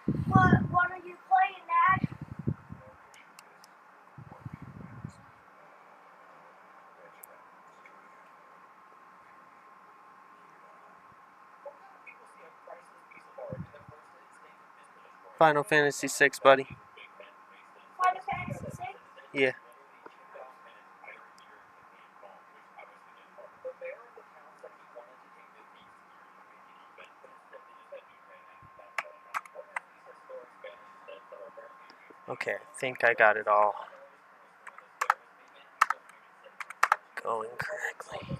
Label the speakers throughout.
Speaker 1: What are you playing, Dad?
Speaker 2: Final Fantasy VI, buddy.
Speaker 1: Final Fantasy 6?
Speaker 2: Yeah. Okay, I think I got it all going correctly.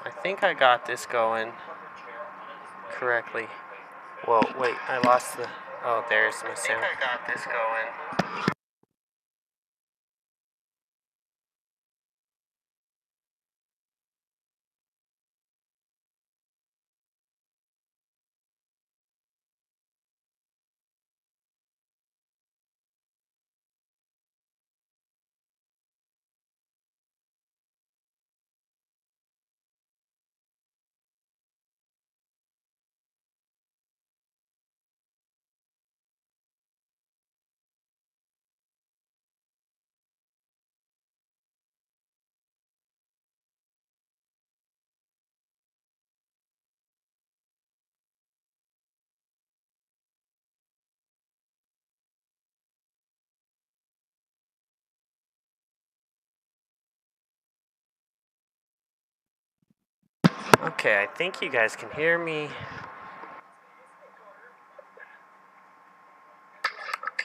Speaker 2: I think I got this going correctly. Whoa, wait, I lost the... Oh, there's my sound. I think I got this going. Okay, I think you guys can hear me. Okay,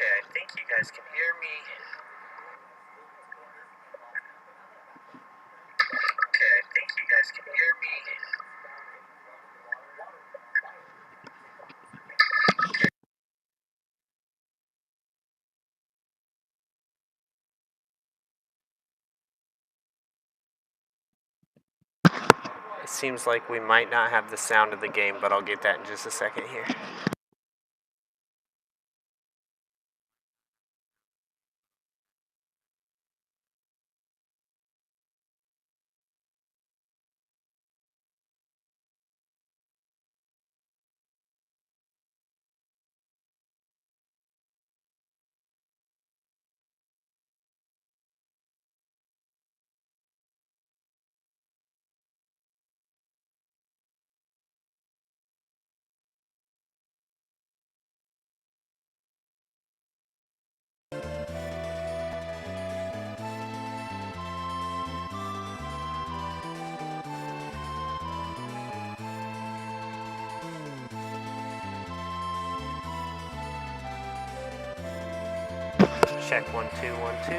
Speaker 2: I think you guys can hear me. Okay, I think you guys can hear me. It seems like we might not have the sound of the game, but I'll get that in just a second here. Check 1 2 1 2.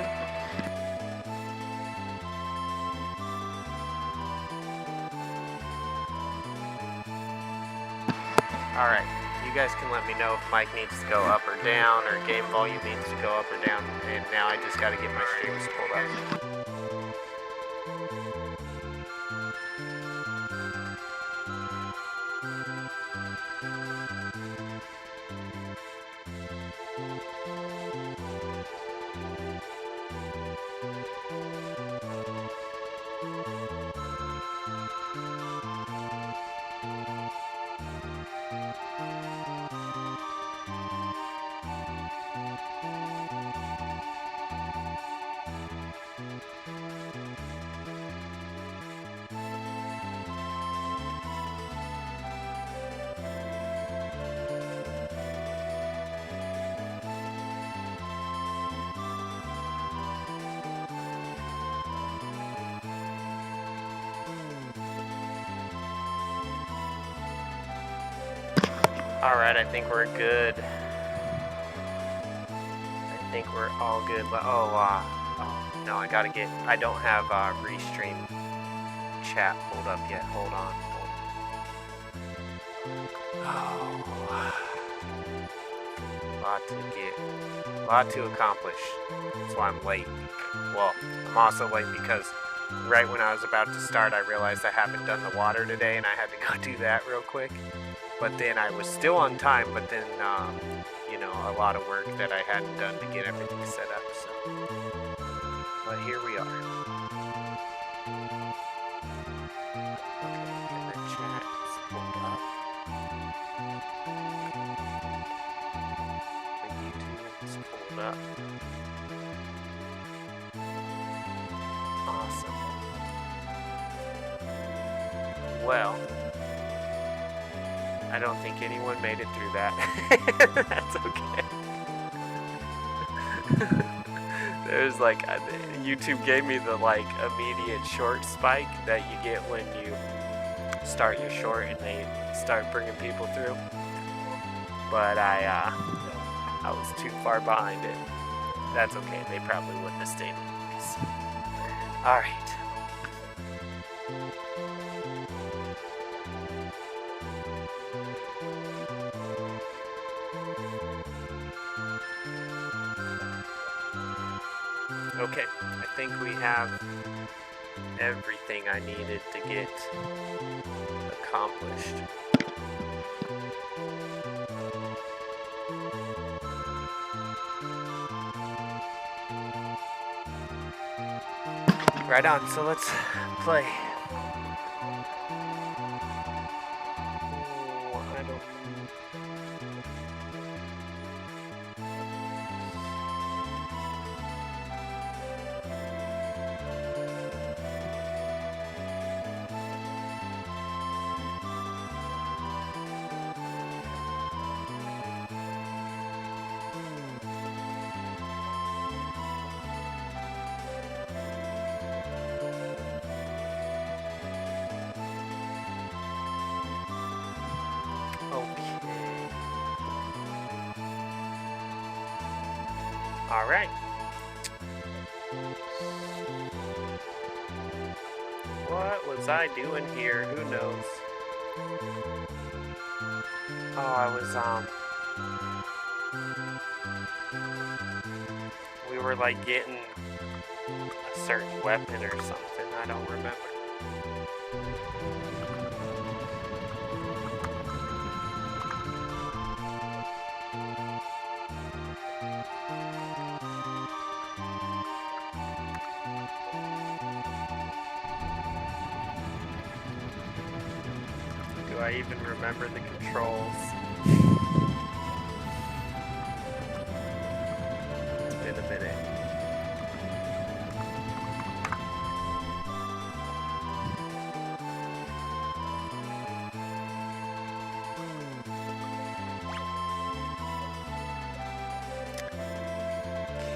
Speaker 2: Alright, you guys can let me know if mic needs to go up or down, or game volume needs to go up or down, and now I just gotta get my streams pulled up. Alright, I think we're good. I think we're all good, but oh no, I don't have Restream chat pulled up yet. Hold on. Oh, lot to get A lot to accomplish. That's why I'm late. Well, I'm also late because right when I was about to start, I realized I haven't done the water today, and I had to go do that real quick. But then I was still on time, but then, you know, a lot of work that I hadn't done to get everything set up, so. But here we are. Okay, and the chat is pulled up. The YouTube is pulled up. Awesome. Well, I don't think anyone made it through that. That's okay. There's like, YouTube gave me the like immediate short spike that you get when you start your short and they start bringing people through. But I was too far behind it. That's okay. They probably wouldn't have stayed anyways. All right. Okay, I think we have everything I needed to get accomplished. Right on, so let's play. Oh, I don't... All right. What was I doing here? Who knows? Oh, I was, we were like getting a certain weapon or something. I don't remember. Do I even remember the controls? It's been a minute.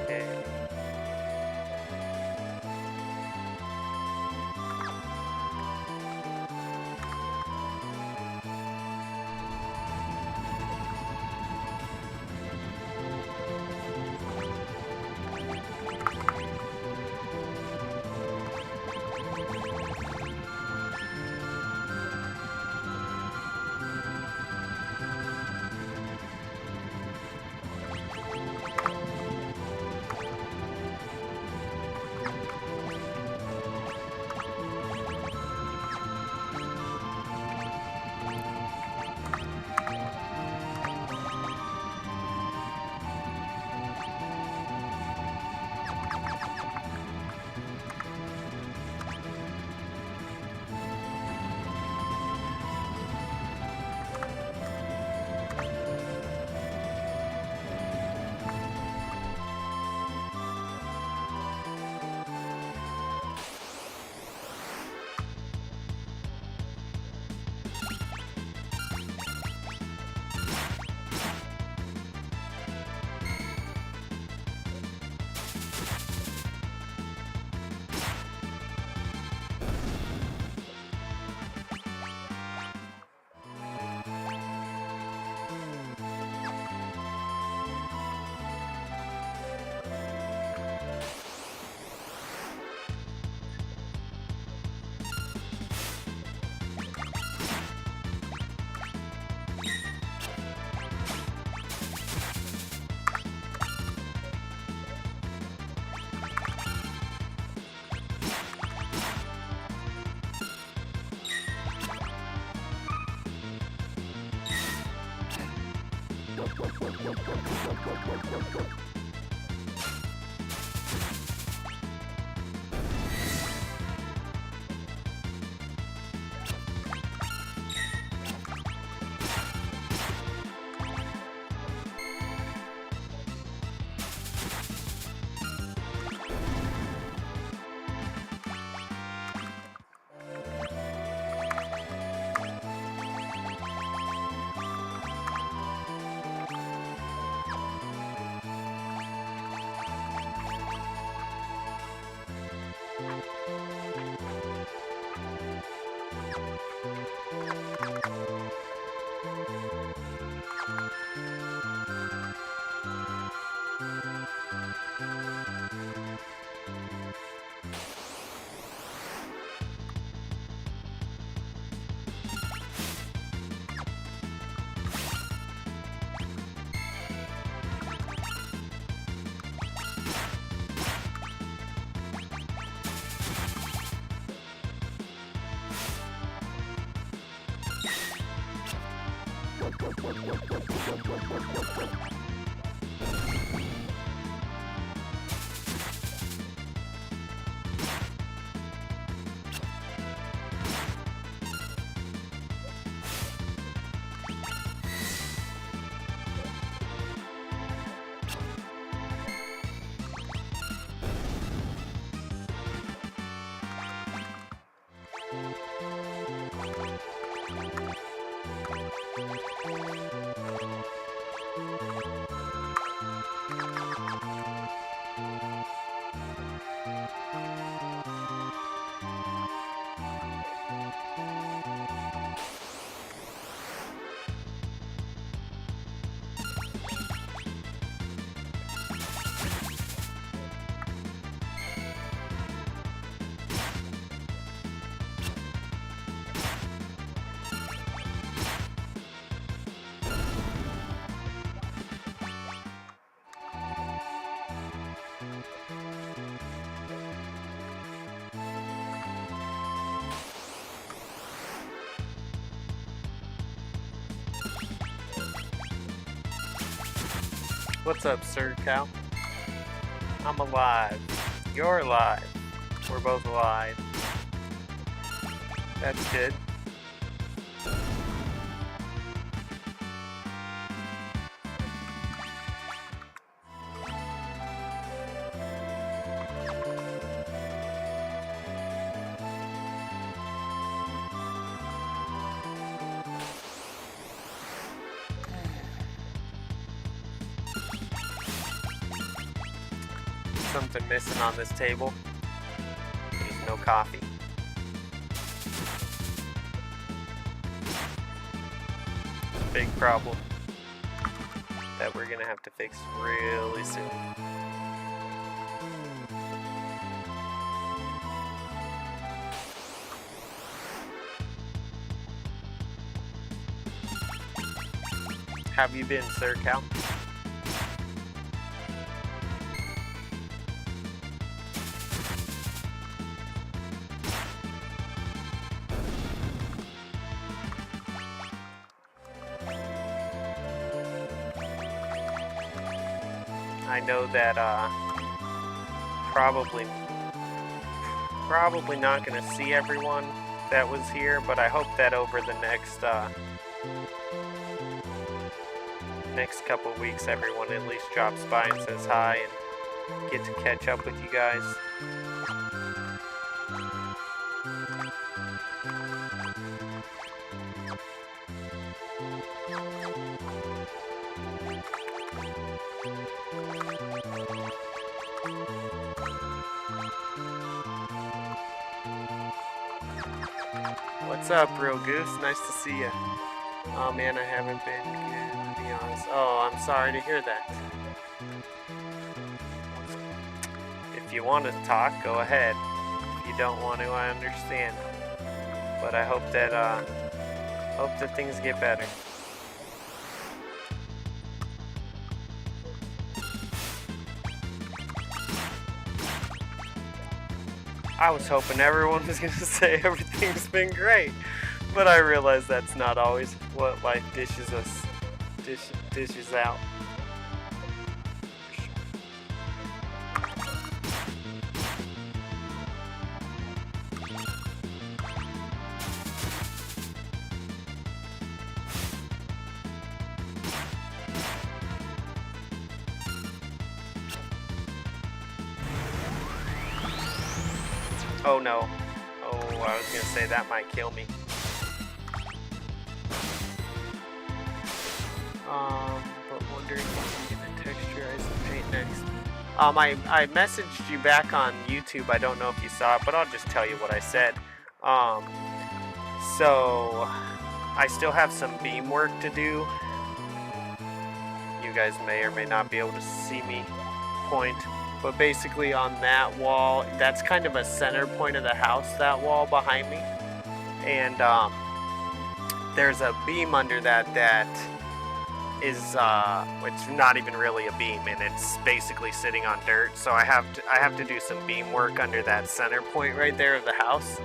Speaker 2: Okay. What's up, Sir Cow? I'm alive. You're alive. We're both alive. That's good. Something missing on this table. There's no coffee. Big problem that we're gonna have to fix really soon. Have you been, Sir Cal? I know that probably not gonna see everyone that was here, but I hope that over the next couple weeks everyone at least drops by and says hi and get to catch up with you guys. What's up, Real Goose? Nice to see you. Oh man, I haven't been good, to be honest. Oh, I'm sorry to hear that. If you want to talk, go ahead. If you don't want to, I understand. But I hope that things get better. I was hoping everyone was going to say everything's been great, but I realize that's not always what life dishes out. Oh no. Oh, I was gonna say that might kill me. But wondering if you can texturize the paint next. I messaged you back on YouTube. I don't know if you saw it, but I'll just tell you what I said. So I still have some beam work to do. You guys may or may not be able to see me point, but basically on that wall, that's kind of a center point of the house, that wall behind me. And there's a beam under that is it's not even really a beam, and it's basically sitting on dirt. So I have to do some beam work under that center point right there of the house.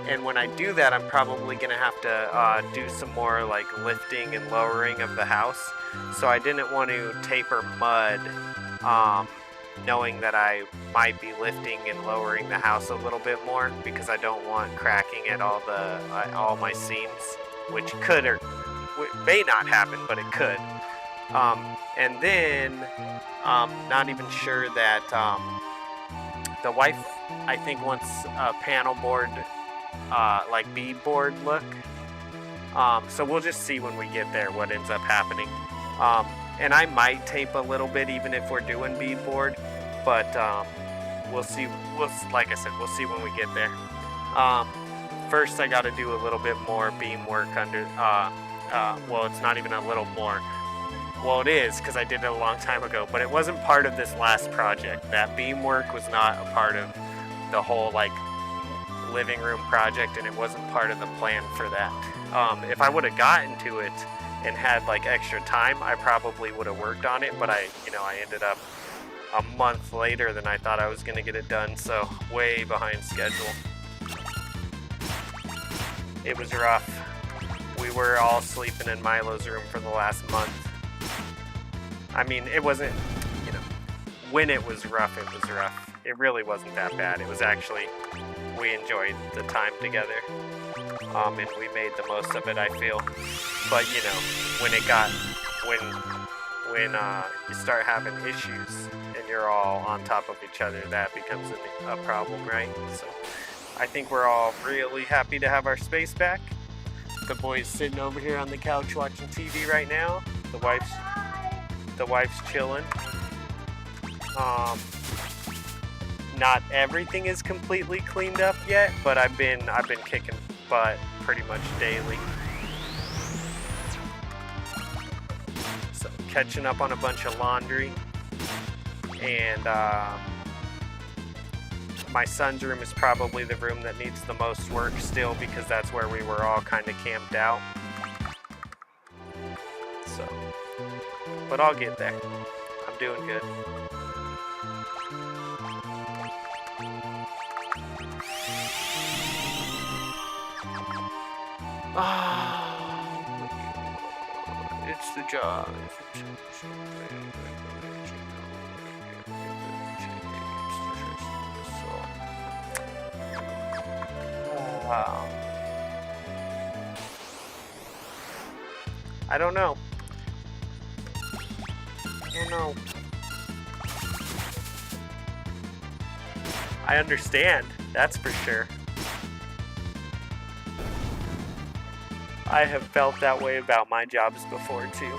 Speaker 2: And when I do that, I'm probably gonna have to do some more like lifting and lowering of the house. So I didn't want to taper mud, knowing that I might be lifting and lowering the house a little bit more, because I don't want cracking at all my seams, which could or may not happen, but it could. And then not even sure that the wife, I think, wants a panel board, like bead board look. So we'll just see when we get there what ends up happening. And I might tape a little bit even if we're doing beadboard, but we'll see. Like I said, we'll see when we get there. First, I got to do a little bit more beam work under. Well, it's not even a little more. Well, it is, because I did it a long time ago, but it wasn't part of this last project. That beam work was not a part of the whole like living room project, and it wasn't part of the plan for that. If I would have gotten to it and had like extra time, I probably would have worked on it, but I ended up a month later than I thought I was going to get it done, so way behind schedule. It was rough. We were all sleeping in Milo's room for the last month. I mean, it wasn't, when it was rough, it was rough. It really wasn't that bad. It was actually, we enjoyed the time together. And we made the most of it, I feel. But, when you start having issues and you're all on top of each other, that becomes a problem, right? So I think we're all really happy to have our space back. The boy's sitting over here on the couch watching TV right now. The wife's chilling. Not everything is completely cleaned up yet, but I've been kicking butt pretty much daily. So catching up on a bunch of laundry, and my son's room is probably the room that needs the most work still, because that's where we were all kind of camped out. So, but I'll get there. I'm doing good. It's the job. I don't know. I understand, that's for sure. I have felt that way about my jobs before too.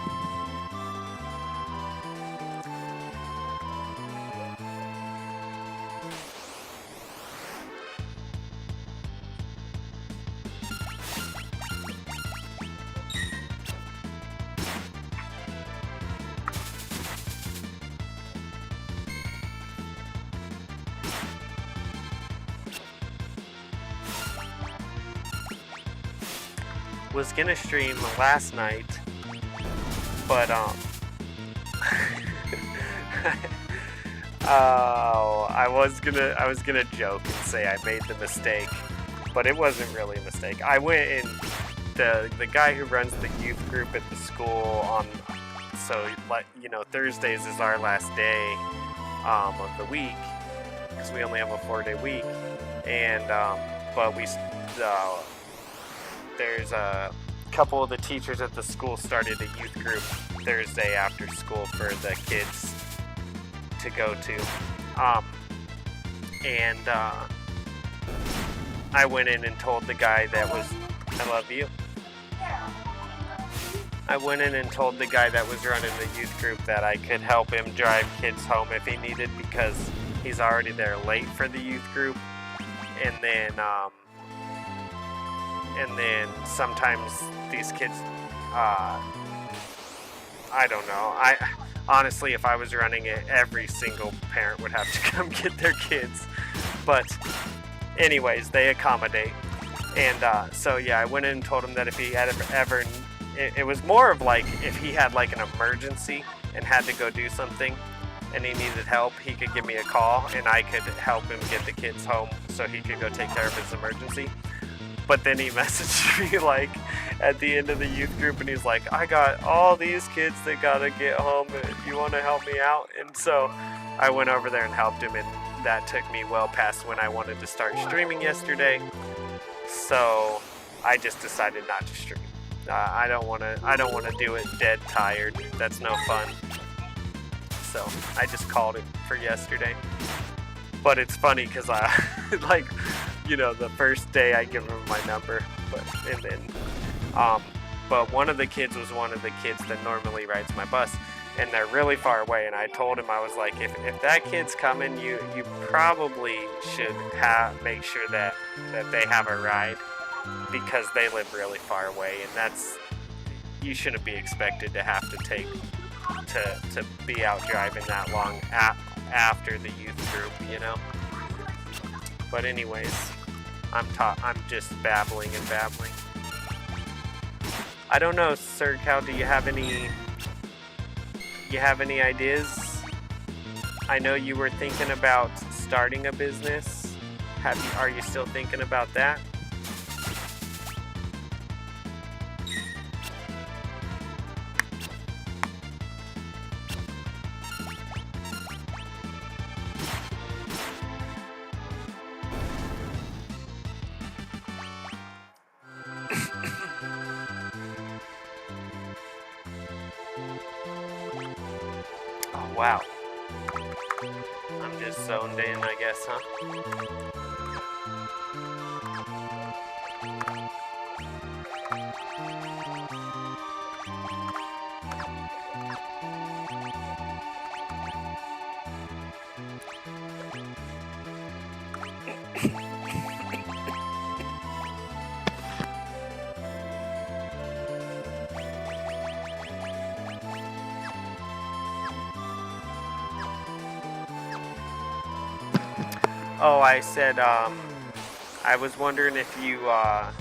Speaker 2: Was gonna stream last night, but I was gonna joke and say I made the mistake, but it wasn't really a mistake. I went and the guy who runs the youth group at the school Thursdays is our last day of the week, because we only have a 4-day week, and but there's a couple of the teachers at the school started a youth group Thursday after school for the kids to go to. I went in and told the guy that was, I love you. I went in and told the guy that was running the youth group that I could help him drive kids home if he needed, because he's already there late for the youth group. And then sometimes these kids, I don't know. Honestly, if I was running it, every single parent would have to come get their kids. But anyways, they accommodate. And so yeah, I went in and told him that if he had ever, it was more of like if he had like an emergency and had to go do something and he needed help, he could give me a call and I could help him get the kids home so he could go take care of his emergency. But then he messaged me like at the end of the youth group and he's like, I got all these kids that gotta get home, you want to help me out? And so I went over there and helped him, and that took me well past when I wanted to start streaming yesterday. So I just decided not to stream. I don't want to do it dead tired. That's no fun. So I just called it for yesterday. But it's funny because I, like, you know, the first day I give him my number, but one of the kids was one of the kids that normally rides my bus, and they're really far away. And I told him, I was like, if that kid's coming, you probably should make sure that they have a ride, because they live really far away, and you shouldn't be expected to have to be out driving that long after the youth group, you know. But anyways, I'm just babbling and babbling. I don't know, Sir Cal, do you have any ideas? I know you were thinking about starting a business. Are you still thinking about that? Oh, wow. I'm just zoned in, I guess, huh? Oh, I said, I was wondering if you, I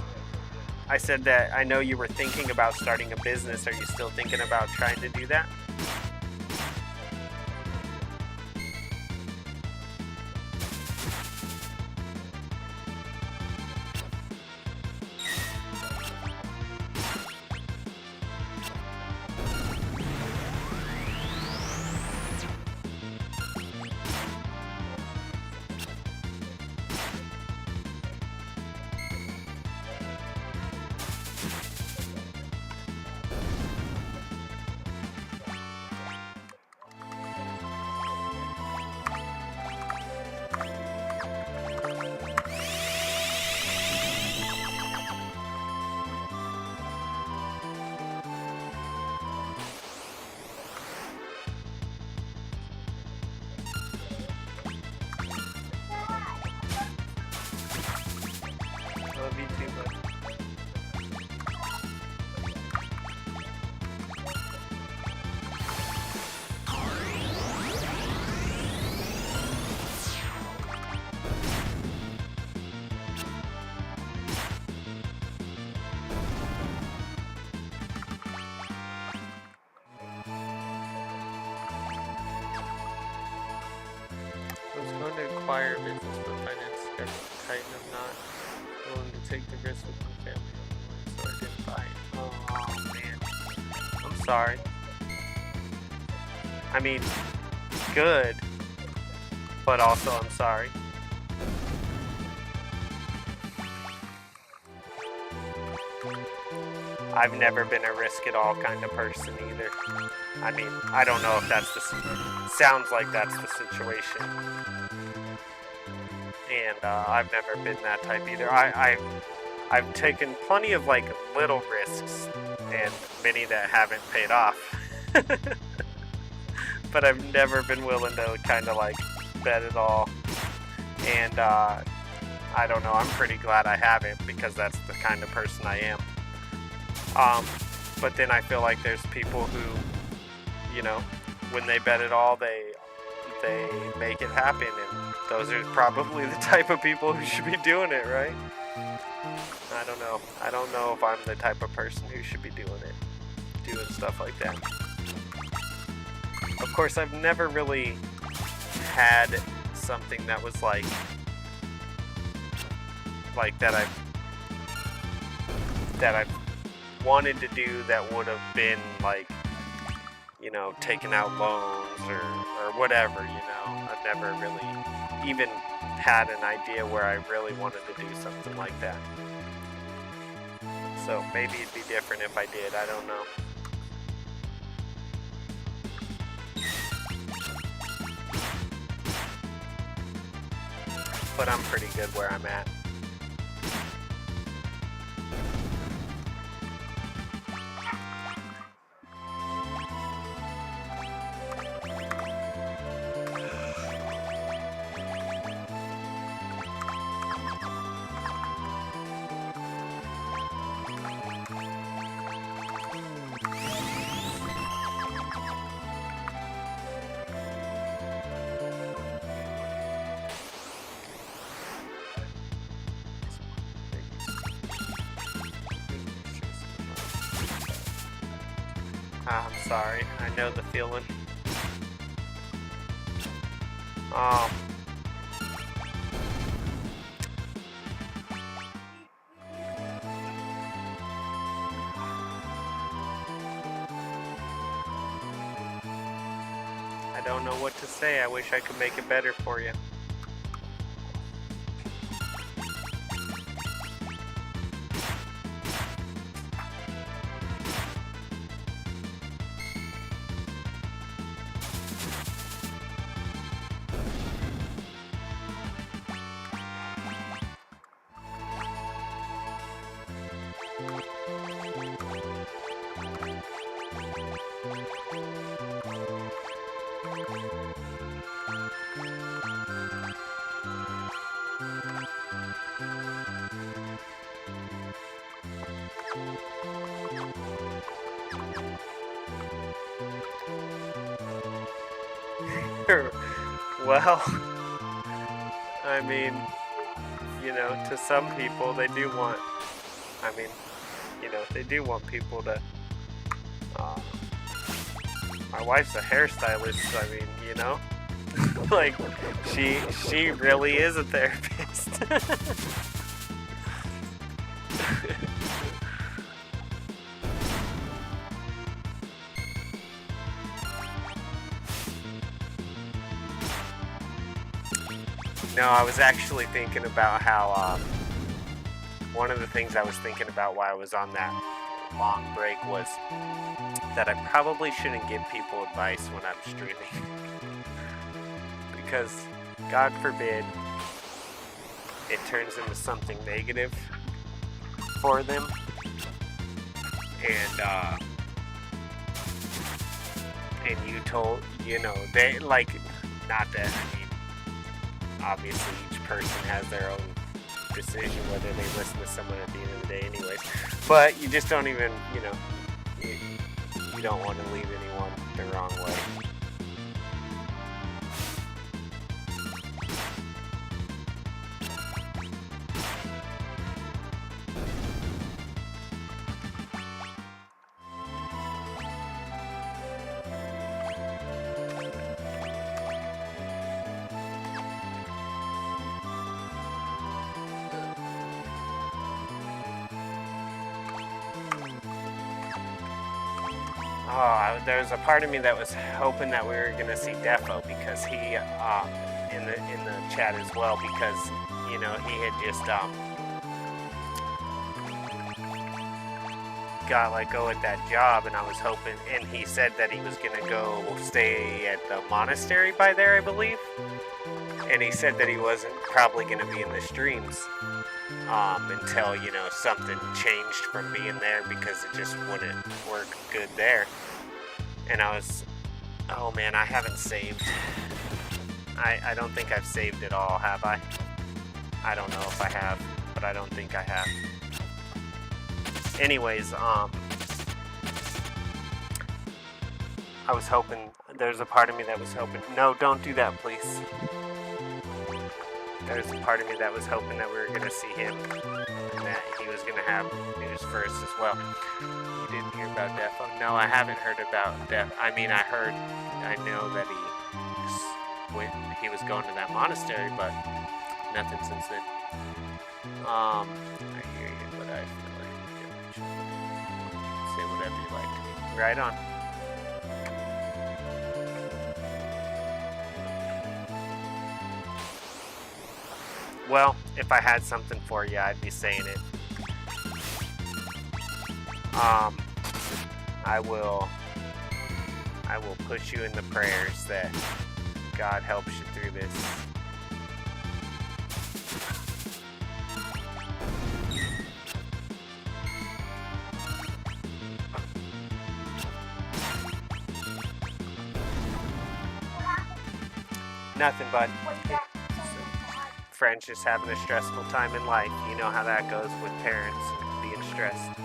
Speaker 2: said that I know you were thinking about starting a business. Are you still thinking about trying to do that? Love you too, bud. I was going to acquire a business, but finance got tight and I'm not willing to take the risk with my family, so I didn't buy it. Oh man, I'm sorry. I mean, good, but also I'm sorry. I've never been a risk it all kind of person either. I mean, I don't know if that's sounds like that's the situation. and I've never been that type either. I've taken plenty of like little risks, and many that haven't paid off. But I've never been willing to kind of like bet it all. And I don't know, I'm pretty glad I haven't, because that's the kind of person I am. But then I feel like there's people who, you know, when they bet it all, they make it happen, and those are probably the type of people who should be doing it, right? I don't know. I don't know if I'm the type of person who should be doing stuff like that. Of course, I've never really had something that was like that I've wanted to do that would have been like, you know, taking out loans or whatever, you know. I've never really even had an idea where I really wanted to do something like that. So maybe it'd be different if I did, I don't know. But I'm pretty good where I'm at. I'm sorry, I know the feeling. I don't know what to say. I wish I could make it better for you. Well, I mean, you know, to some people they do want, I mean, you know, they do want people to, my wife's a hairstylist, I mean, you know, like, she really is a therapist. No, I was actually thinking about how, one of the things I was thinking about while I was on that long break was that I probably shouldn't give people advice when I'm streaming. Because, God forbid, it turns into something negative for them. And you told, you know, they, like, not that, I mean, obviously each person has their own decision whether they listen to someone at the end of the day anyways, but you just don't even, you know, you don't want to leave anyone the wrong way. Oh, there's a part of me that was hoping that we were gonna see Defo, because he in the chat as well, because, you know, he had just got let go at that job, and I was hoping, and he said that he was gonna go stay at the monastery by there, I believe. And he said that he wasn't probably going to be in the streams until, you know, something changed from being there because it just wouldn't work good there. And I was, oh man, I haven't saved. I don't think I've saved it all, have I? I don't know if I have, but I don't think I have. Anyways, I was hoping, there's a part of me that was hoping, no, don't do that, please. There's a part of me that was hoping that we were going to see him and that he was going to have news first as well. You didn't hear about Defo? No, I haven't heard about Defo. I mean, I know that he was going to that monastery, but nothing since then. I hear you, but I feel like you should say whatever you like to me. Right on. Well, if I had something for you, I'd be saying it. I will put you in the prayers that God helps you through this. Nothing, bud. Friends just having a stressful time in life. You know how that goes with parents being stressed.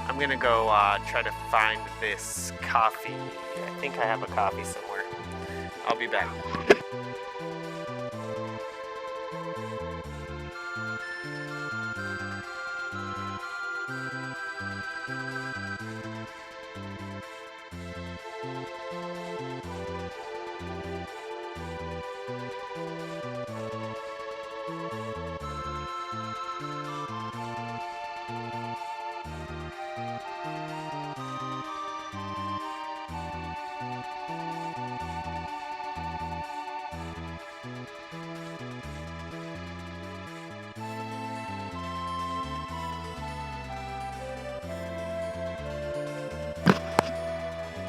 Speaker 2: I'm gonna go try to find this coffee. I think I have a coffee somewhere. I'll be back.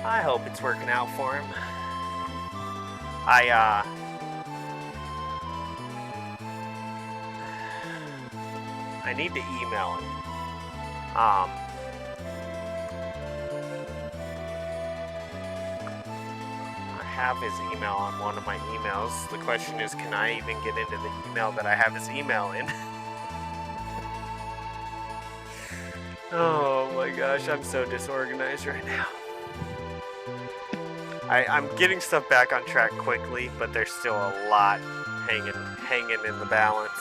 Speaker 2: I hope it's working out for him. I need to email him. I have his email on one of my emails. The question is, can I even get into the email that I have his email in? Oh my gosh, I'm so disorganized right now. I'm getting stuff back on track quickly, but there's still a lot hanging in the balance.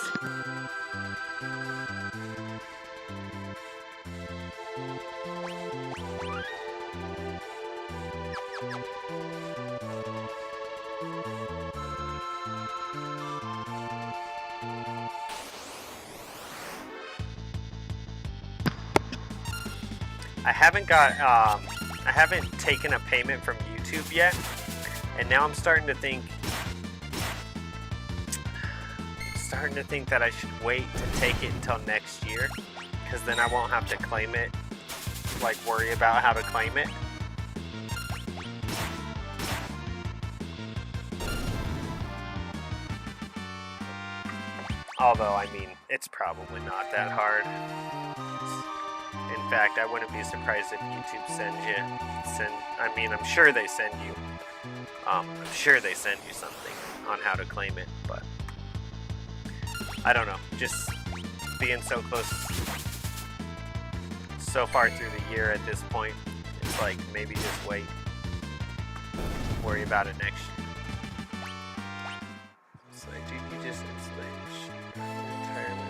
Speaker 2: I haven't taken a payment from YouTube yet, and now I'm starting to think that I should wait to take it until next year, because then I won't have to claim it, like worry about how to claim it. Although, I mean, it's probably not that hard. In fact, I wouldn't be surprised if YouTube I'm sure they send you. I'm sure they send you something on how to claim it, but I don't know. Just being so close, so far through the year at this point, it's like maybe just wait. Worry about it next year. It's like, dude, you just insulated entirely.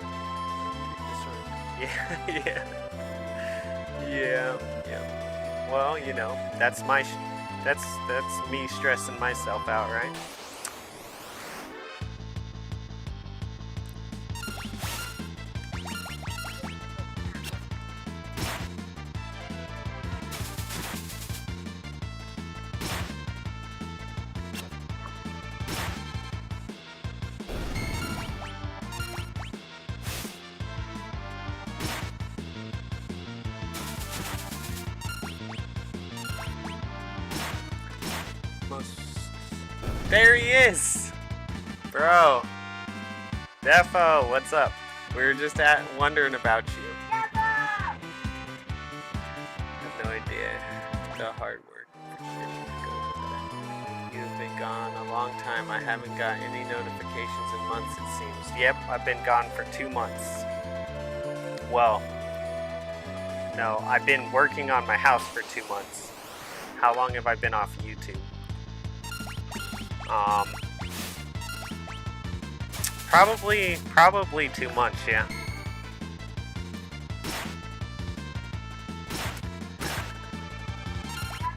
Speaker 2: Yeah. well, you know, that's my, that's me stressing myself out, right? There he is! Bro. Defo, what's up? We were just wondering about you. I have no idea. The hard work. You've been gone a long time. I haven't got any notifications in months, it seems. Yep, I've been gone for 2 months. Well, no, I've been working on my house for 2 months. How long have I been off YouTube? Probably 2 months, yeah.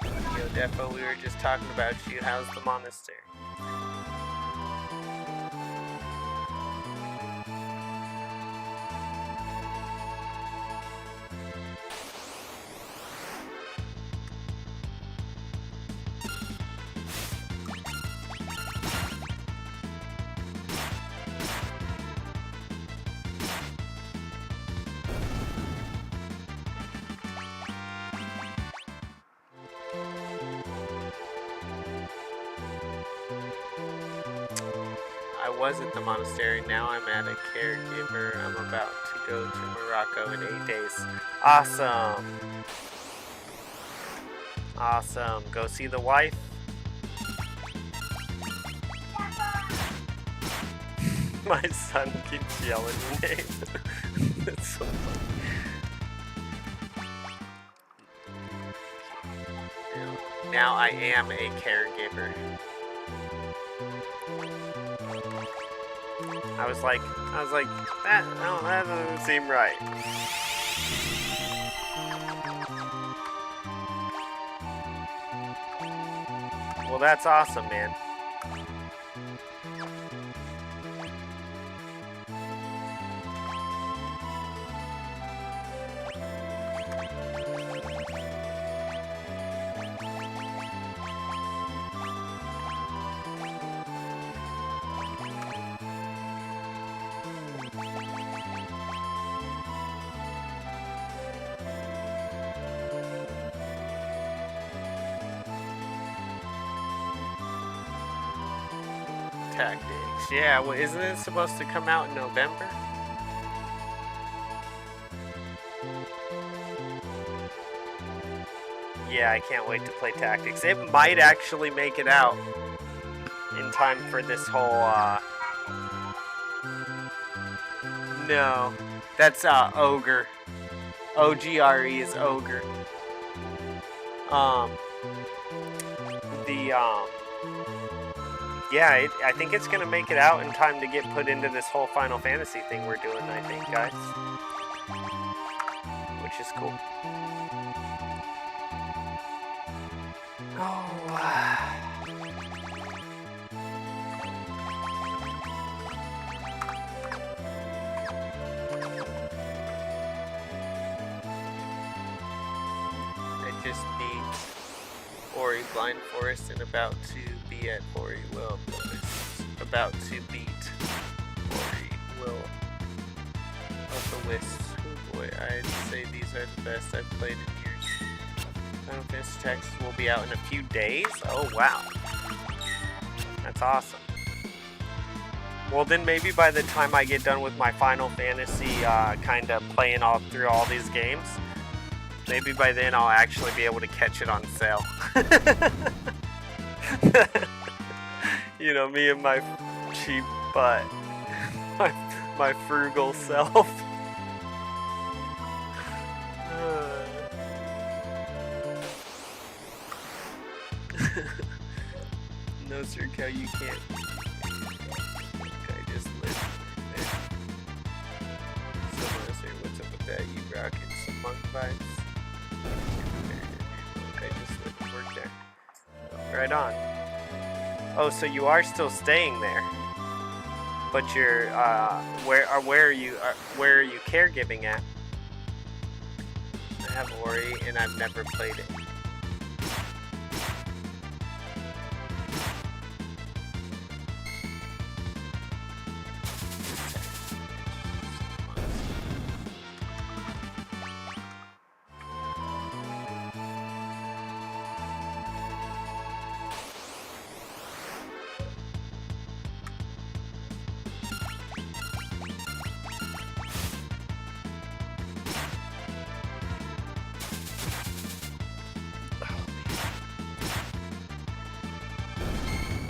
Speaker 2: Yo, Defo, we were just talking about you. How's the monastery? I was at the monastery, now I'm at a caregiver. I'm about to go to Morocco in 8 days. Awesome! Awesome. Go see the wife. My son keeps yelling your name. That's so funny. Now I am a caregiver. I was like, that doesn't seem right. Well, that's awesome, man. Tactics. Yeah, well, isn't it supposed to come out in November? Yeah, I can't wait to play Tactics. It might actually make it out in time for this whole, No. That's, Ogre. O-G-R-E is Ogre. Yeah, I think it's gonna make it out in time to get put into this whole Final Fantasy thing we're doing, I think, guys. Which is cool. Oh, I just beat Ori Blind Forest and about to be at Ori Will. About to beat Ori Will of the Wisps. Oh boy, I'd say these are the best I've played in years. Final Fantasy Tactics will be out in a few days? Oh wow. That's awesome. Well then maybe by the time I get done with my Final Fantasy kind of playing all through all these games, maybe by then I'll actually be able to catch it on sale. You know, me and my cheap butt. My frugal self. No, Sir Cow, you can't. I just live there. Someone else here, what's up with that? You rocking some monk vibes? work there. Right on. Oh, so you are still staying there, but you're where are you caregiving at? I have Ori and I've never played it.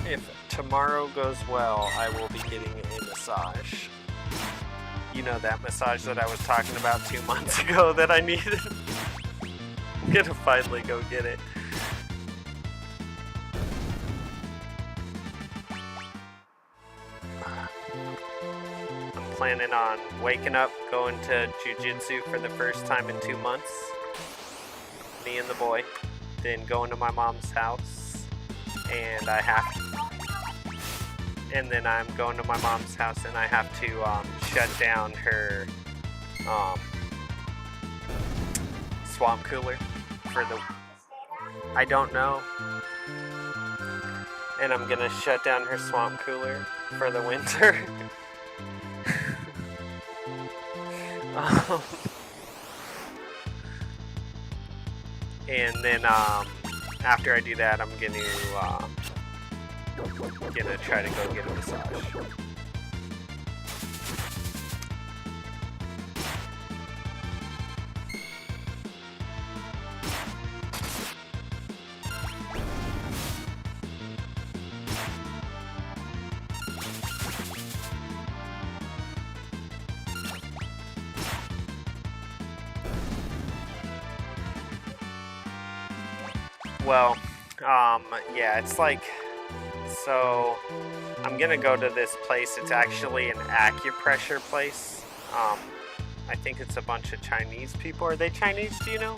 Speaker 2: If tomorrow goes well, I will be getting a massage. You know that massage that I was talking about 2 months ago that I needed? I'm gonna finally go get it. I'm planning on waking up, going to jiu-jitsu for the first time in 2 months. Me and the boy. Then going to my mom's house. And then I'm going to my mom's house and I have to shut down her swamp cooler for the... I don't know. And I'm gonna shut down her swamp cooler for the winter. And then after I do that, I'm gonna try to go get a massage. Well, yeah, it's like, so I'm gonna go to this place. It's actually an acupressure place. I think it's a bunch of Chinese people. Are they Chinese, do you know?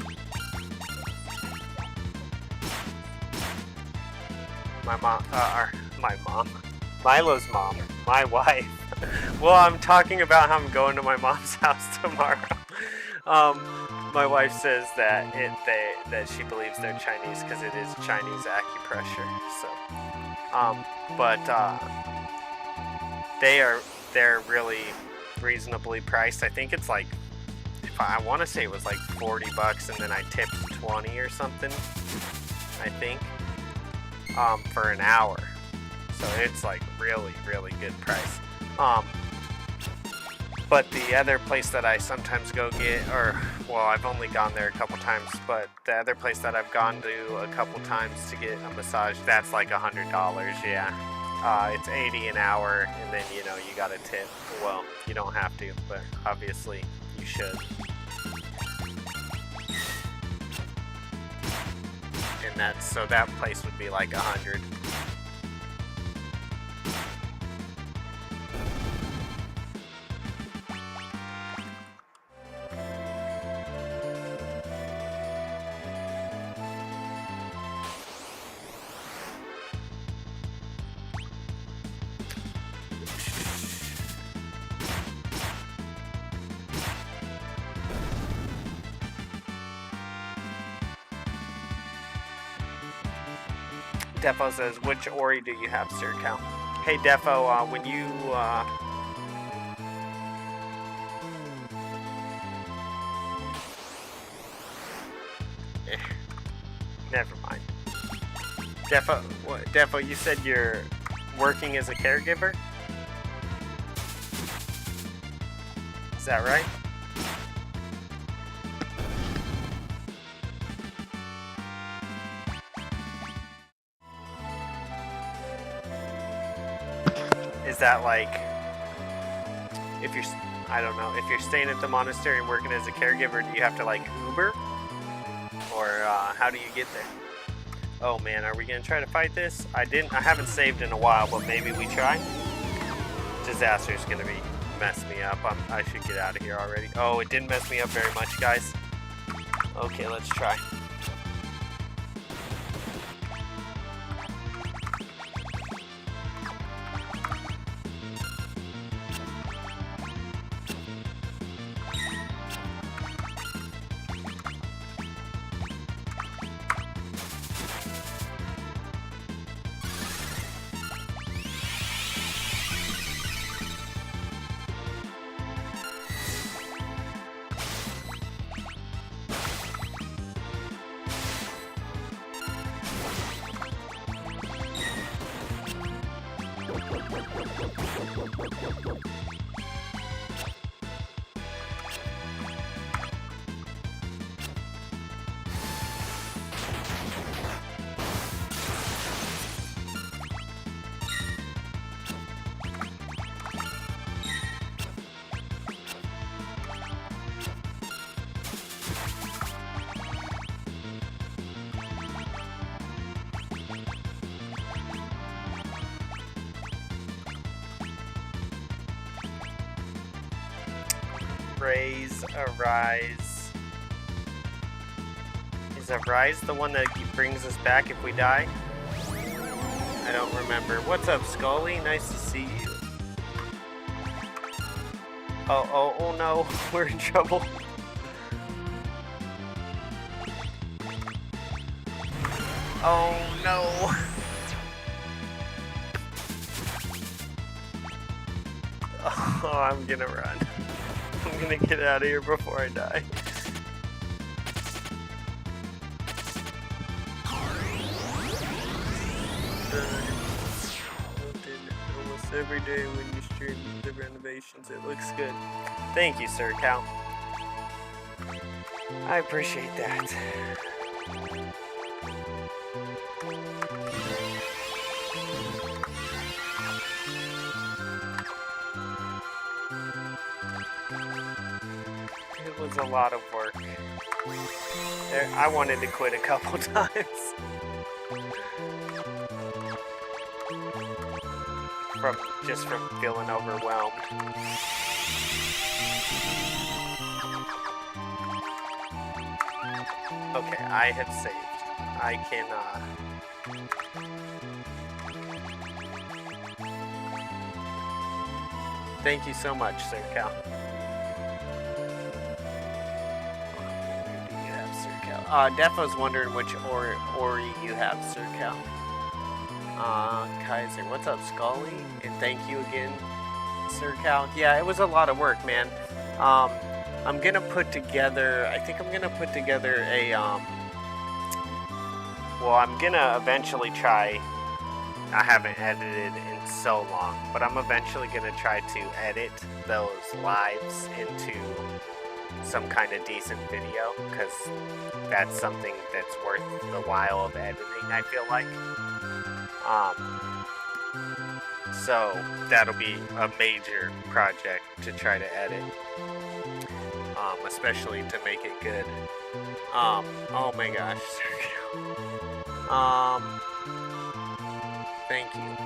Speaker 2: Milo's mom, my wife. Well, I'm talking about how I'm going to my mom's house tomorrow. My wife says that that she believes they're Chinese because it is Chinese acupressure. So, they're really reasonably priced. I think it's like, I want to say it was like $40, and then I tipped 20 or something. I think for an hour. So it's like really good price. But the other place that I sometimes go get, well, I've only gone there a couple times, but the other place that I've gone to a couple times to get a massage, that's like $100, yeah. It's $80 an hour, and then, you know, you gotta tip. Well, you don't have to, but obviously you should. And so that place would be like $100. Defo says, which Ori do you have, Sir Cal? Hey Defo, when you never mind. Defo, you said you're working as a caregiver? Is that right? Is that like, if you're, I don't know, if you're staying at the monastery and working as a caregiver, do you have to like Uber? Or how do you get there? Oh man, are we gonna try to fight this? I haven't saved in a while, but maybe we try. Disaster's gonna mess me up. I should get out of here already. Oh, it didn't mess me up very much, guys. Okay, let's try. Raise Arise. Is Arise the one that brings us back if we die? I don't remember. What's up, Scully? Nice to see you. Oh no, we're in trouble. Oh no. Oh, I'm gonna run. I'm gonna get out of here before I die. Almost every day when you stream the renovations, it looks good. Thank you, Sir Cal. I appreciate that. It was a lot of work. I wanted to quit a couple times. From feeling overwhelmed. Okay, I have saved. I can, Thank you so much, Sir Cal. Where do you have, Sir Cal? Defo's wondering which Ori you have, Sir Cal. Kaiser, what's up, Scully? And thank you again, Sir Cal. Yeah, it was a lot of work, man. I'm gonna put together, I think I'm gonna put together a, well, I'm gonna eventually try, I haven't edited in so long, but I'm eventually gonna try to edit those lives into some kind of decent video, because that's something that's worth the while of editing, I feel like. So that'll be a major project to try to edit, especially to make it good. Oh my gosh, thank you.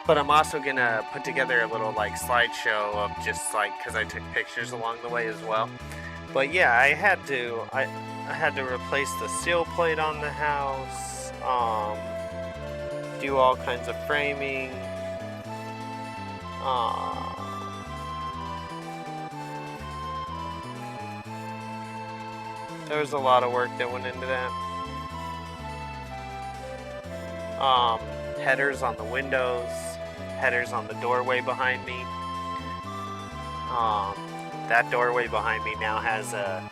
Speaker 2: But I'm also gonna put together a little like slideshow of just like, cause I took pictures along the way as well. But yeah, I had to replace the steel plate on the house, do all kinds of framing, there was a lot of work that went into that. Headers on the windows, headers on the doorway behind me. That doorway behind me now has an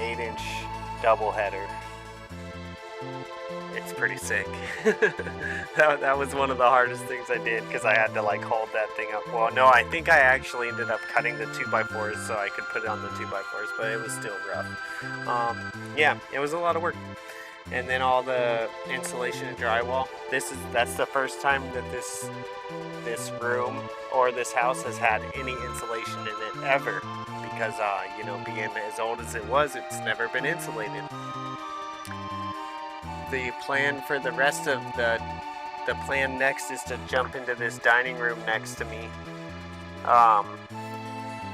Speaker 2: 8-inch double header. It's pretty sick. that was one of the hardest things I did, because I had to like hold that thing up. Well, no, I think I actually ended up cutting the 2x4s so I could put it on the 2x4s, but it was still rough. Yeah, it was a lot of work. And then all the insulation and drywall. That's the first time that this room or this house has had any insulation in it ever, because you know, being as old as it was, it's never been insulated. The plan for the rest of the plan next is to jump into this dining room next to me,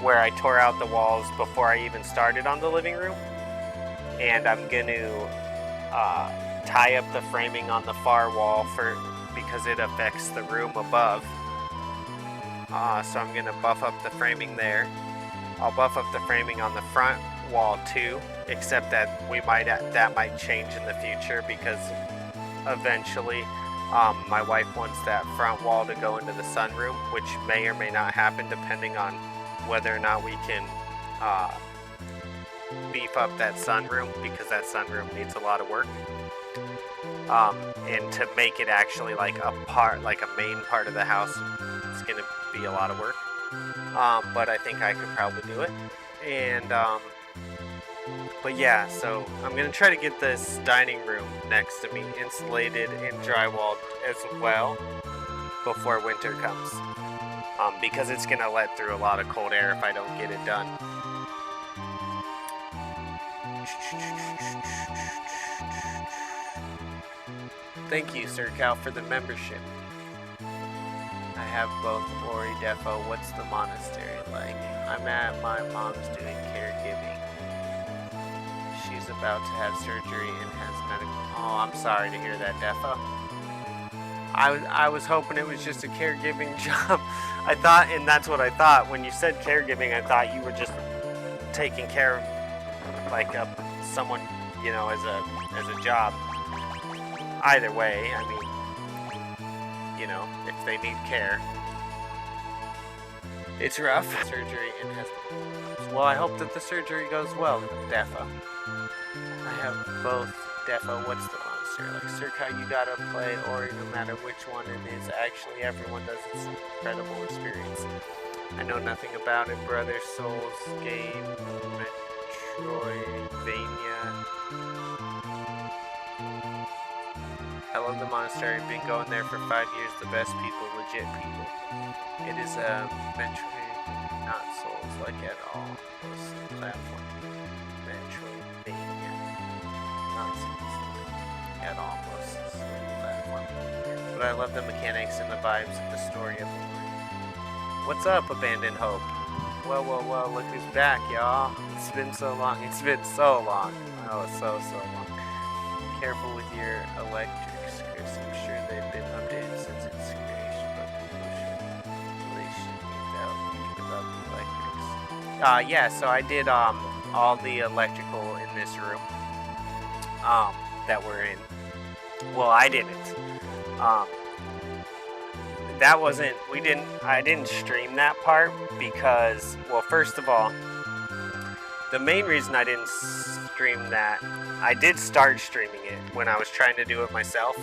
Speaker 2: where I tore out the walls before I even started on the living room, and I'm gonna tie up the framing on the far wall because it affects the room above. So I'm gonna buff up the framing there. I'll buff up the framing on the front wall too, except that that might change in the future, because eventually my wife wants that front wall to go into the sunroom, which may or may not happen depending on whether or not we can beef up that sunroom, because that sunroom needs a lot of work. And to make it actually like a main part of the house, it's gonna be a lot of work. But I think I could probably do it. And but yeah, so I'm gonna try to get this dining room next to me insulated and drywalled as well before winter comes, because it's gonna let through a lot of cold air if I don't get it done. Thank you, Sir Cal, for the membership. I have both Ori Defo. What's the monastery like? I'm at my mom's doing caregiving. She's about to have surgery and has medical. Oh, I'm sorry to hear that, Defo. I was hoping it was just a caregiving job. I thought, and that's what I thought when you said caregiving. I thought you were just taking care of like someone, you know, as a job. Either way, I mean, you know, if they need care, it's rough. Surgery and has. Well, I hope that the surgery goes well, Defo. I have both. Defo, what's the monster like? Sirkai, you gotta play Ori no matter which one it is. Actually, everyone does. It's an incredible experience. I know nothing about it. Brother, Souls, game, Metroidvania. I love the monastery. Been going there for 5 years. The best people, legit people. It is a Metroid, not Souls like at all. It's a platform. Metroidvania, not Souls at all. Most platform. But I love the mechanics and the vibes and the story of the world. What's up, Abandoned Hope? Well, look who's back, y'all. It's been so long. It's been so long. Oh, so long. Careful with your electrics, Chris. I'm sure they've been updated since its creation, but people should really without thinking about the electrics. Yeah, so I did all the electrical in this room that we're in. Well, I didn't. That wasn't, I didn't stream that part because, well, first of all, the main reason I didn't stream that, I did start streaming it when I was trying to do it myself,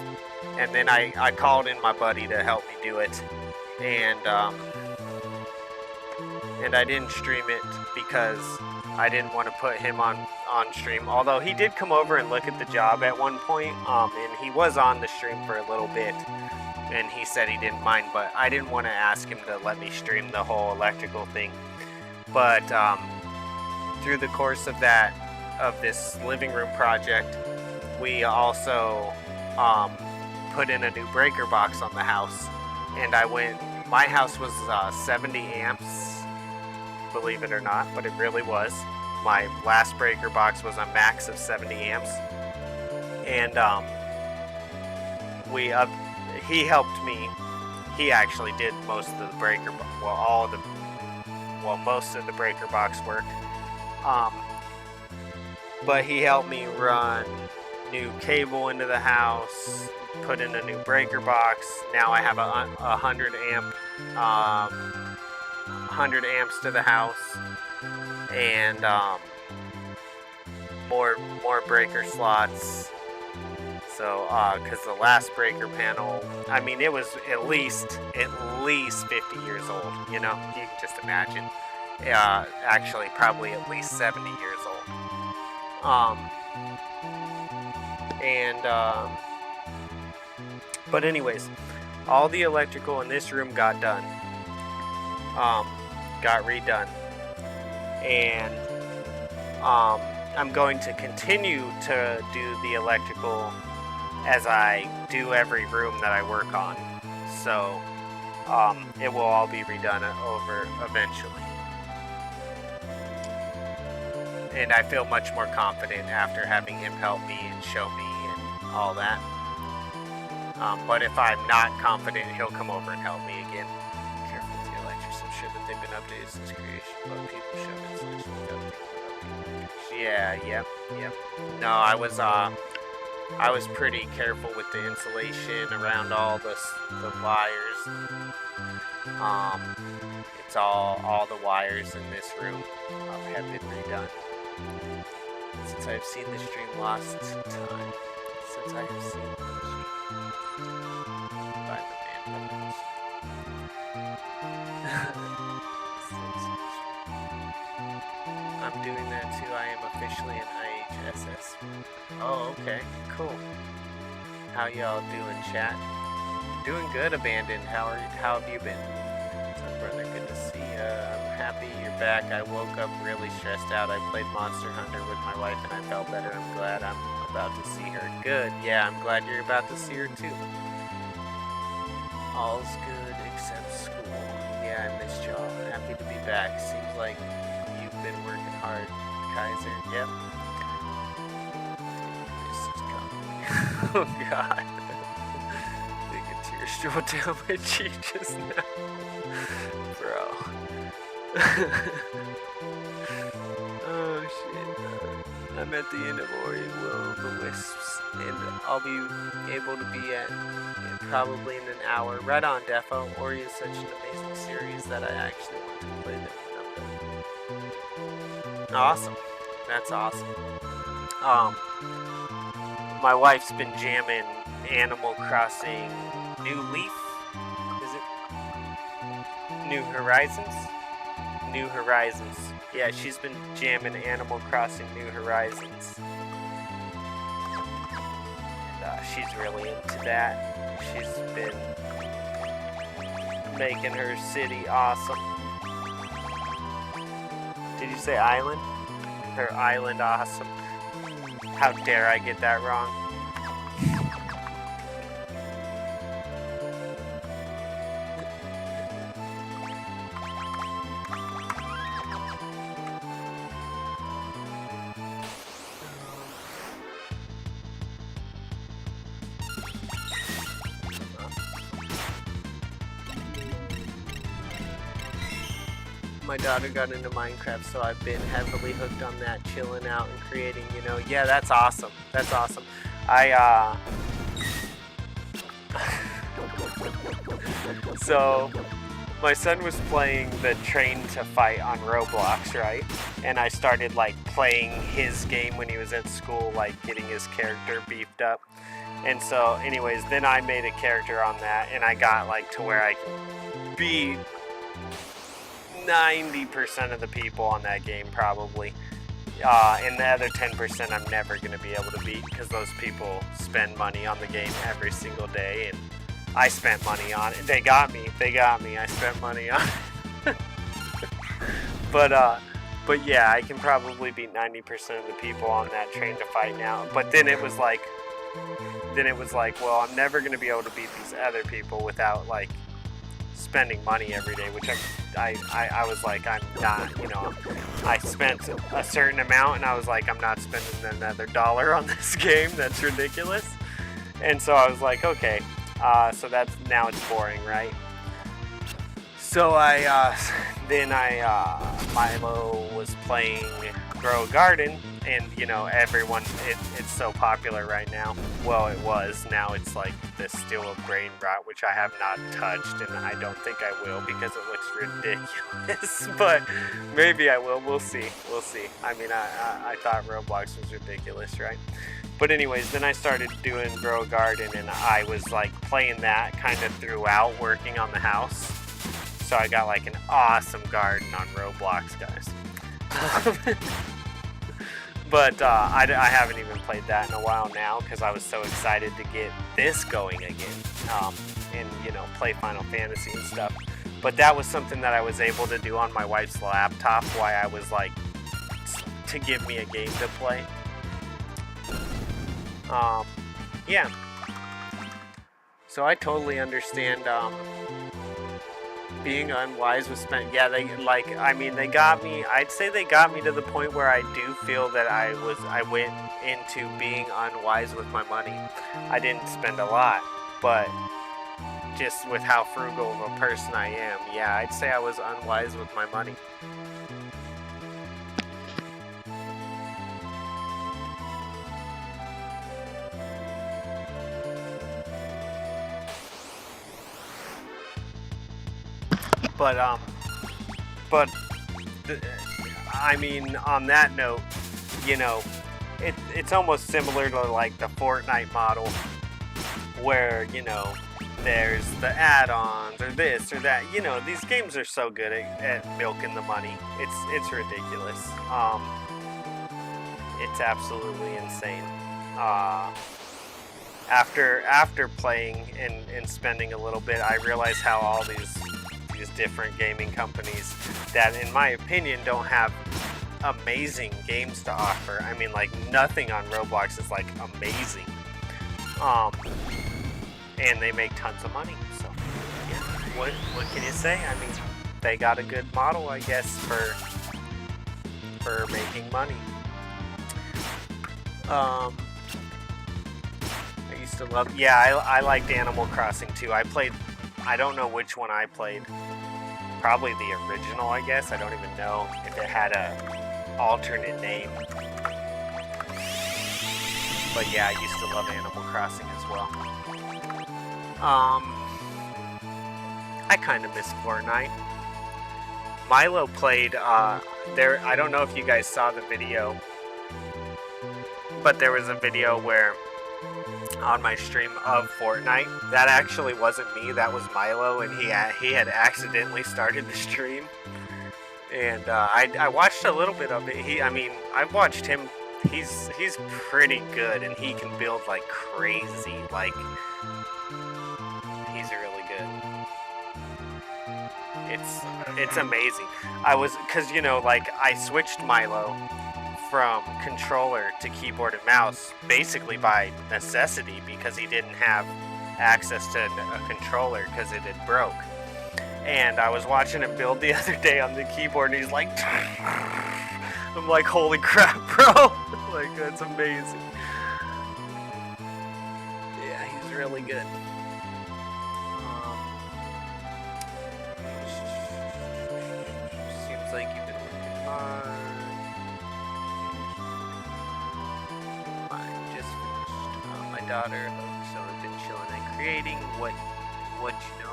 Speaker 2: and then I called in my buddy to help me do it, and I didn't stream it because I didn't want to put him on stream, although he did come over and look at the job at one point, and he was on the stream for a little bit, and he said he didn't mind, but I didn't want to ask him to let me stream the whole electrical thing. But through the course of this living room project, we also put in a new breaker box on the house, and my house was 70 amps, believe it or not, but it really was. My last breaker box was a max of 70 amps, and he helped me. He actually did most of the most of the breaker box work. But he helped me run new cable into the house, put in a new breaker box. Now I have a 100 amps to the house, and more breaker slots. So, because the last breaker panel, I mean, it was at least 50 years old. You know, you can just imagine. Actually, probably at least 70 years old. But anyways, all the electrical in this room got done. Got redone. And I'm going to continue to do the electrical as I do every room that I work on. So it will all be redone over eventually. And I feel much more confident after having him help me and show me and all that. But if I'm not confident, he'll come over and help me again. Careful with the electrics. I'm sure that they've been updated since creation, but people show insulation without thinking about the yep. No, I was pretty careful with the insulation around all the wires. It's all the wires in this room have been redone. Since I have seen the stream lost time. Since I have seen the stream by the bandits. I'm doing that too. I am officially an IHSS. Oh, okay. Cool. How y'all doing, chat? Doing good, Abandoned. How have you been? What's up, brother? Good to see ya. I'm happy you're back. I woke up really stressed out. I played Monster Hunter with my wife and I felt better. I'm glad I'm about to see her. Good. Yeah, I'm glad you're about to see her too. All's good except feedback. Seems like you've been working hard, Kaiser. Yep. This is coming. Oh God. Think a tear strolled down my cheek just now. Bro. Oh shit. I'm at the end of Ori Will of the Wisps, and I'll be able to be at probably in an hour. Right on, Defo. Ori is such an amazing series that I actually want to play them when I'm done. Awesome. That's awesome. My wife's been jamming Animal Crossing New Leaf. Is it New Horizons? New Horizons. Yeah, she's been jamming Animal Crossing New Horizons. And, she's really into that. She's been making her city awesome. Did you say island? Her island awesome. How dare I get that wrong? My daughter got into Minecraft, so I've been heavily hooked on that, chilling out and creating, you know. Yeah, that's awesome. That's awesome. So, my son was playing the Train to Fight on Roblox, right? And I started, like, playing his game when he was at school, like, getting his character beefed up. And so, anyways, then I made a character on that, and I got, like, to where I could beat 90% of the people on that game probably, and the other 10% I'm never going to be able to beat because those people spend money on the game every single day, and I spent money on it. They got me, I spent money on it. But yeah, I can probably beat 90% of the people on that Train to Fight now. But then it was like, well, I'm never going to be able to beat these other people without, like, spending money every day, which I was like, I'm not, you know, I spent a certain amount and I was like, I'm not spending another $1 on this game. That's ridiculous. And so I was like, okay, so that's, now it's boring, right? So Milo was playing Grow a Garden, and you know, everyone, it's so popular right now. Well, it was. Now it's like the Steel of Brain Rot, which I have not touched, and I don't think I will because it looks ridiculous. But maybe I will. We'll see. We'll see. I mean, I thought Roblox was ridiculous, right? But anyways, then I started doing Grow a Garden, and I was like playing that kind of throughout, working on the house. So I got like an awesome garden on Roblox, guys. But I haven't even played that in a while now because I was so excited to get this going again, and you know, play Final Fantasy and stuff. But that was something that I was able to do on my wife's laptop while I was like, to give me a game to play. Yeah. So I totally understand being unwise with spend. Yeah, they like. I mean, they got me. I'd say they got me to the point where I do feel that I went into being unwise with my money. I didn't spend a lot, but just with how frugal of a person I am, yeah, I'd say I was unwise with my money. But I mean, on that note, you know, it's almost similar to like the Fortnite model, where, you know, there's the add-ons or this or that. You know, these games are so good at milking the money. It's ridiculous. It's absolutely insane. After playing and spending a little bit, I realized how all these different gaming companies that, in my opinion, don't have amazing games to offer. I mean, like, nothing on Roblox is like amazing. And they make tons of money. So, yeah, what can you say? I mean, they got a good model, I guess, for making money. I used to love, yeah, I liked Animal Crossing too. I don't know which one I played. Probably the original, I guess. I don't even know if it had a alternate name. But yeah, I used to love Animal Crossing as well. I kind of miss Fortnite. Milo played, there, I don't know if you guys saw the video, but there was a video where, on my stream of Fortnite, that actually wasn't me, that was Milo, and he had accidentally started the stream. And I watched a little bit of it. I've watched him. He's pretty good, and he can build like crazy. Like, he's really good. It's amazing. Cause like I switched Milo from controller to keyboard and mouse basically by necessity because he didn't have access to a controller because it had broke. And I was watching him build the other day on the keyboard, and he's like, I'm like, holy crap, bro! Like, that's amazing. Yeah, he's really good. Seems like you've been working hard. I just finished my daughter, so I've been chilling and creating. What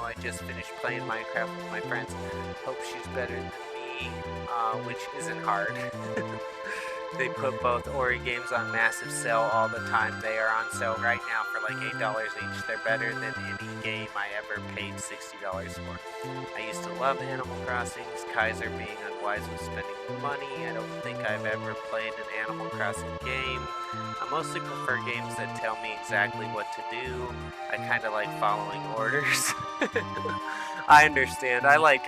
Speaker 2: I just finished playing Minecraft with my friends. Hope she's better than me, which isn't hard. They put both Ori games on massive sale all the time. They are on sale right now for like $8 each. They're better than any game I ever paid $60 for. I used to love Animal Crossing. Kaiser being unwise with spending money. I don't think I've ever played an Animal Crossing game. I mostly prefer games that tell me exactly what to do. I kind of like following orders. I understand. I like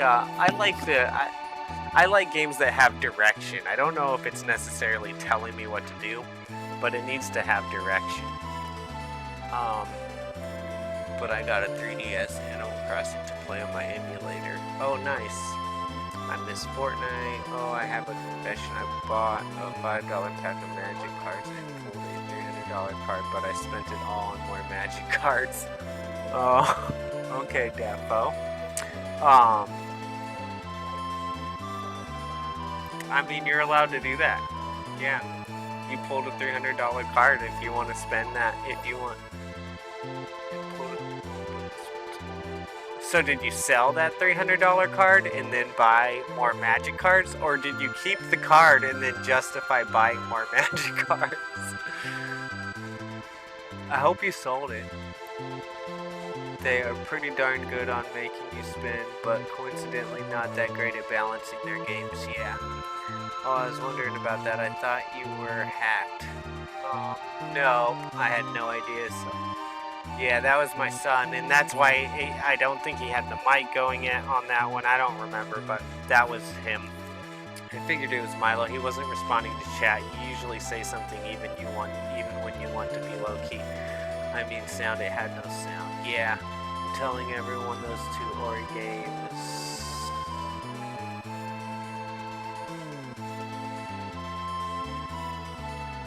Speaker 2: games that have direction. I don't know if it's necessarily telling me what to do, but it needs to have direction. But I got a 3DS Animal Crossing to play on my emulator. Oh, nice. I miss Fortnite. Oh, I have a confession. I bought a $5 pack of Magic cards and pulled a $300 card, but I spent it all on more Magic cards. Oh, okay, Defo. I mean, you're allowed to do that. Yeah. You pulled a $300 card if you want to spend that, if you want. So did you sell that $300 card and then buy more Magic cards? Or did you keep the card and then justify buying more Magic cards? I hope you sold it. They are pretty darn good on making you spend, but coincidentally not that great at balancing their games, yeah. Oh, I was wondering about that. I thought you were hacked. No, I had no idea, so... Yeah, that was my son, and that's why I don't think he had the mic going on that one. I don't remember, but that was him. I figured it was Milo. He wasn't responding to chat. You usually say something even when you want to be low-key. I mean sound, it had no sound. Yeah, I'm telling everyone those two Ori games.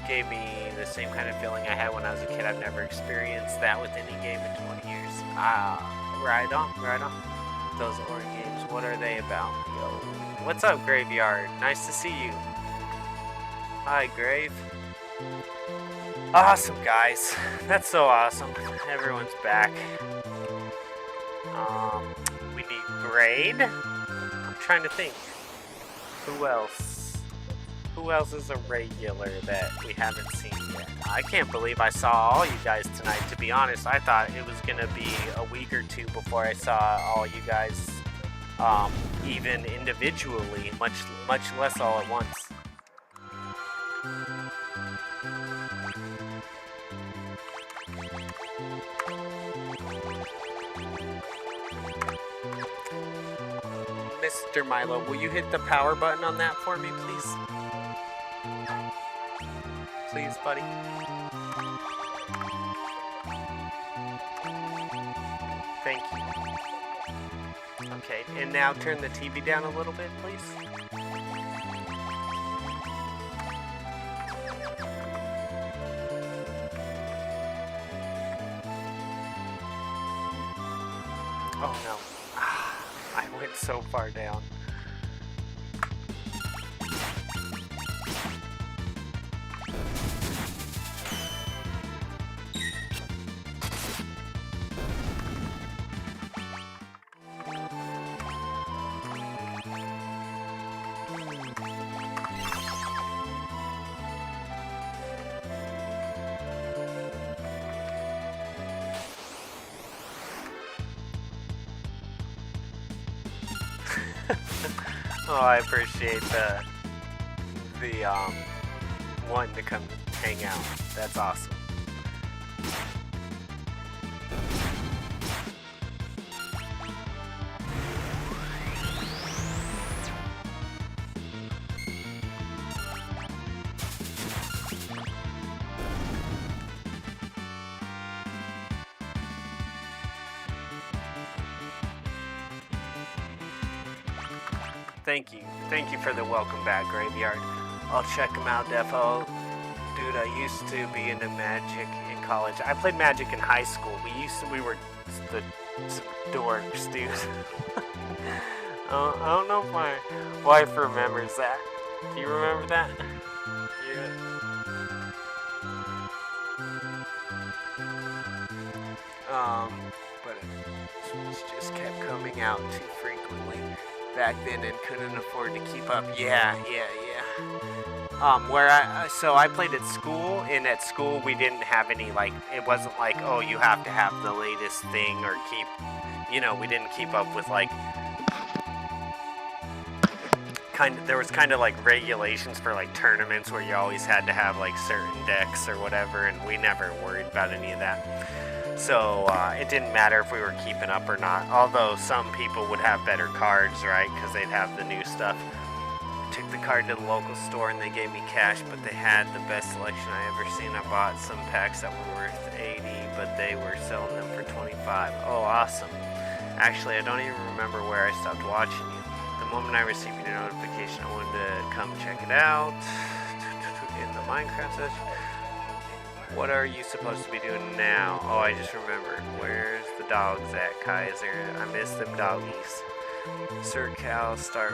Speaker 2: Gave me the same kind of feeling I had when I was a kid. I've never experienced that with any game in 20 years. Right on. Those Ori games, what are they about? Yo, what's up, Graveyard? Nice to see you. Hi, Grave. Awesome, guys. That's so awesome. Everyone's back. We need Braid. I'm trying to think. Who else? Who else is a regular that we haven't seen yet? I can't believe I saw all you guys tonight, to be honest. I thought it was gonna be a week or two before I saw all you guys, even individually, much less all at once. Mr. Milo, will you hit the power button on that for me, please? Please, buddy. Thank you. Okay, and now turn the TV down a little bit, please. Oh no. I went so far down. Oh, I appreciate the wanting to come hang out. That's awesome. Thank you for the welcome back, Graveyard. I'll check them out, defo. Dude, I used to be into Magic in college. I played Magic in high school. We were the dorks, dude. I don't know if my wife remembers that. Do you remember that? Yeah. But it just kept coming out too frequently back then and couldn't afford to keep up. Yeah. So I played at school, and at school we didn't have any, like, it wasn't like, oh, you have to have the latest thing or keep, we didn't keep up with, like, there was kind of like regulations for like tournaments where you always had to have like certain decks or whatever, and we never worried about any of that. So it didn't matter if we were keeping up or not, although some people would have better cards, right, because they'd have the new stuff. Took the card to the local store and they gave me cash, but they had the best selection I ever seen. I bought some packs that were worth 80, but they were selling them for 25. Oh, awesome. Actually, I don't even remember where I stopped watching you. The moment I received your notification, I wanted to come check it out. In the Minecraft session. What are you supposed to be doing now? Oh, I just remembered. Where's the dogs at, Kaiser? I miss them doggies. Sir Cal, start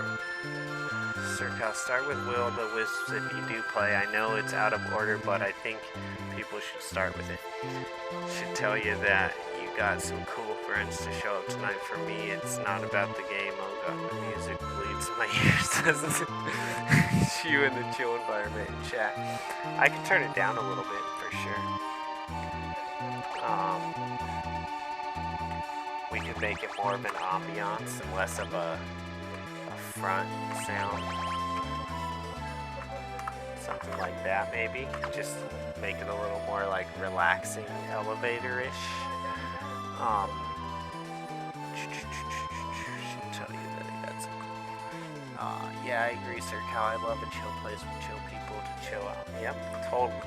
Speaker 2: with Will the Wisps if you do play. I know it's out of order, but I think people should start with it. Should tell you that you got some cool friends to show up tonight. For me, it's not about the game. Oh god, the music bleeds in my ears, doesn't it? You in the chill environment and chat. I can turn it down a little bit for sure. We could make it more of an ambiance and less of a front sound. Something like that, maybe. Just make it a little more like relaxing, elevator-ish. Should tell you that I got some. Yeah, I agree, Sir Cal. I love a chill place with chill people to chill out. Yep, totally.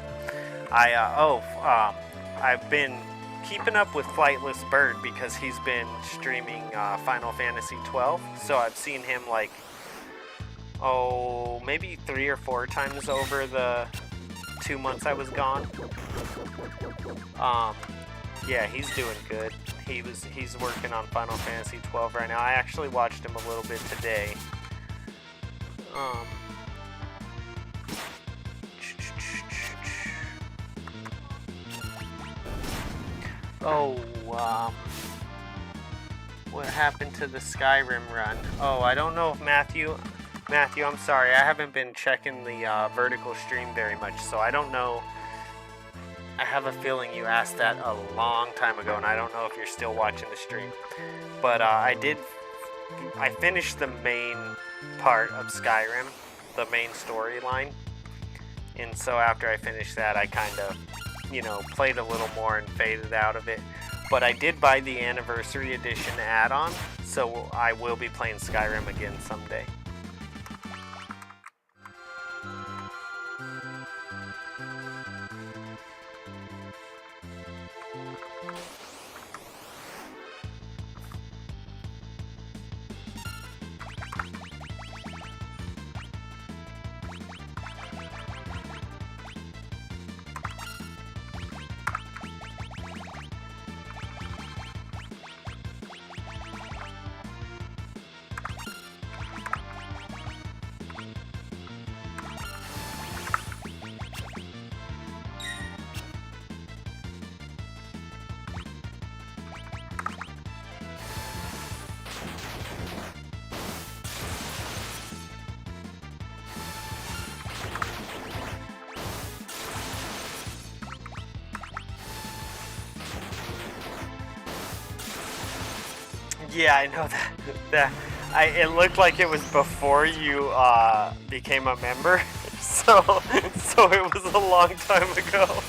Speaker 2: I've been keeping up with Flightless Bird because he's been streaming Final Fantasy 12. So I've seen him like, maybe 3 or 4 times over the 2 months I was gone. Yeah, he's doing good. He's working on Final Fantasy 12 right now. I actually watched him a little bit today. What happened to the Skyrim run? Oh, I don't know if Matthew, I'm sorry, I haven't been checking the vertical stream very much, so I don't know. I have a feeling you asked that a long time ago, and I don't know if you're still watching the stream. But I finished the main part of Skyrim, the main storyline, and so after I finished that, I kind of, played a little more and faded out of it. But I did buy the Anniversary Edition add-on, so I will be playing Skyrim again someday. Yeah, I know that. It looked like it was before you became a member, so it was a long time ago.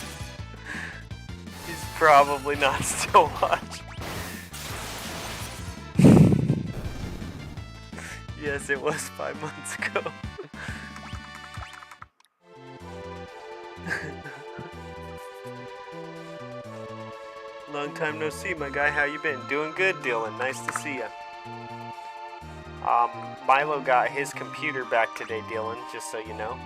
Speaker 2: He's probably not still watching. Yes, it was 5 months ago. Long time no see, my guy. How you been? Doing good, Dylan. Nice to see ya. Milo got his computer back today, Dylan, just so you know.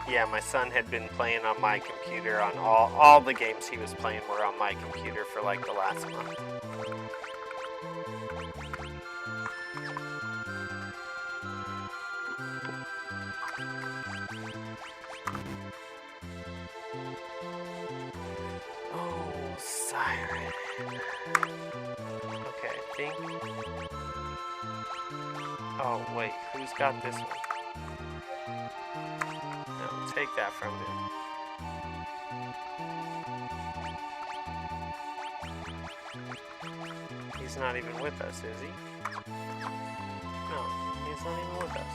Speaker 2: Yeah, my son had been playing on my computer on all the games he was playing were on my computer for like the last month. Oh, Siren. Okay, I think. Oh, wait, who's got this one? Take that from him. He's not even with us, is he? No, he's not even with us.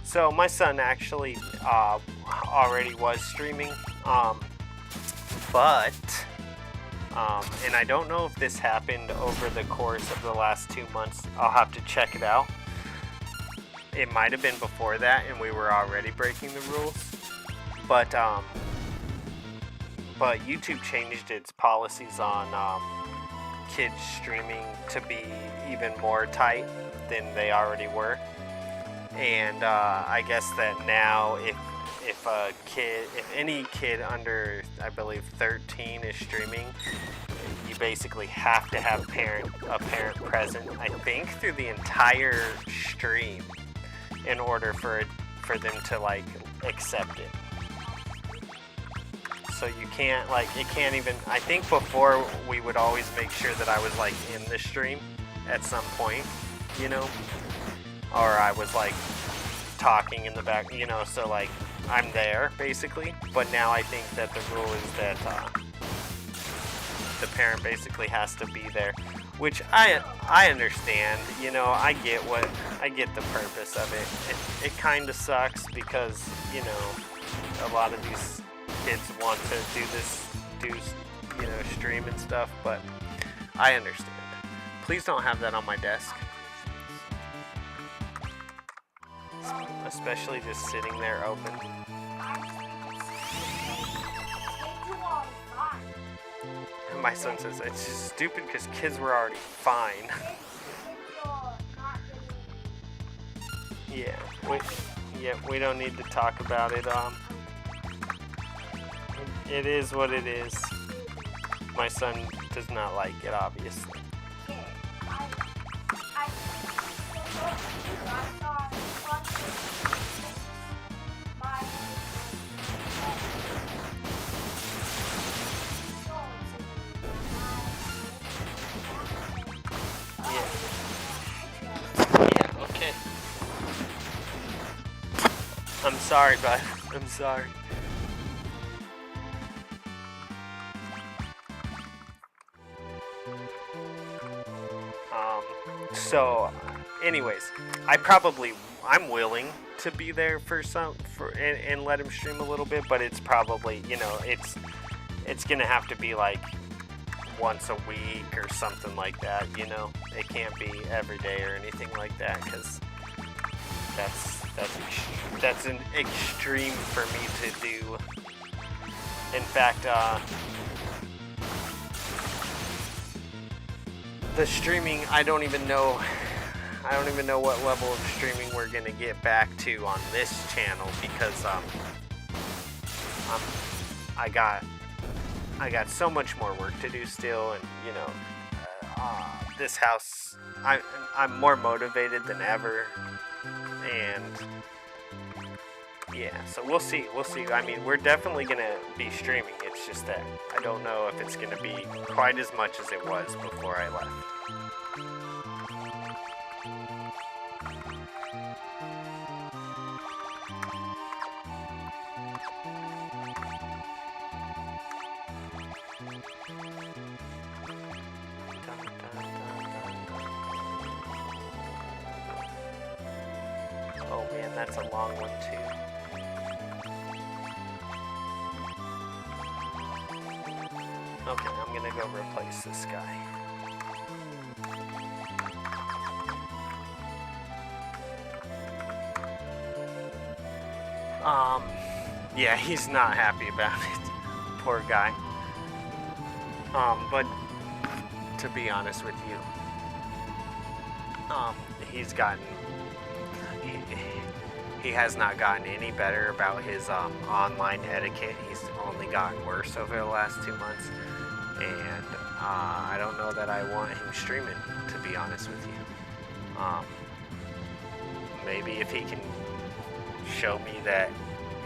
Speaker 2: So my son actually already was streaming, and I don't know if this happened over the course of the last 2 months. I'll have to check it out. It might have been before that and we were already breaking the rules, but YouTube changed its policies on kids streaming to be even more tight than they already were. And I guess that now if any kid under, I believe, 13 is streaming, you basically have to have a parent present, I think, through the entire stream in order for them to like accept it. So you can't it can't even, I think before we would always make sure that I was like in the stream at some point, you know, or I was like talking in the back, you know, so like I'm there basically. But now I think that the rule is that the parent basically has to be there, which I understand, you know. I get the purpose of it. It kind of sucks because, you know, a lot of these kids want to do you know, stream and stuff, but I understand. Please don't have that on my desk. Especially just sitting there open. And my son says it's just stupid because kids were already fine. Yeah, we don't need to talk about it. It is what it is. My son does not like it, obviously. Yeah, okay. I'm sorry, bud. I'm sorry. So, anyways, I'm willing to be there and let him stream a little bit, but it's probably, you know, it's gonna have to be like once a week or something like that, you know. It can't be every day or anything like that, because that's an extreme for me to do. In fact, the streaming, I don't even know what level of streaming we're gonna get back to on this channel, because I got so much more work to do still, and you know, this house, I'm more motivated than ever, and yeah, so we'll see. I mean, we're definitely gonna be streaming. It's just that I don't know if it's gonna be quite as much as it was before I left. Oh man, that's a long one too. Okay, I'm gonna go replace this guy. Yeah, he's not happy about it. Poor guy. But to be honest with you, he's gotten, he has not gotten any better about his online etiquette. He's only gotten worse over the last 2 months, and I don't know that I want him streaming, to be honest with you. Maybe if he can show me that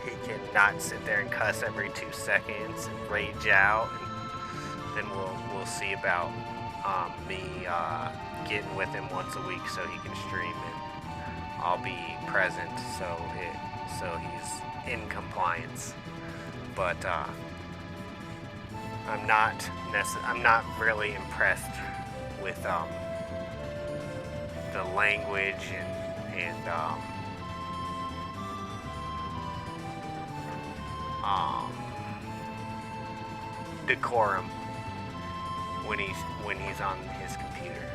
Speaker 2: he can not sit there and cuss every 2 seconds and rage out, and then we'll see about me getting with him once a week so he can stream, and I'll be present so he's in compliance. But I'm not really impressed with the language and decorum when he's on his computer.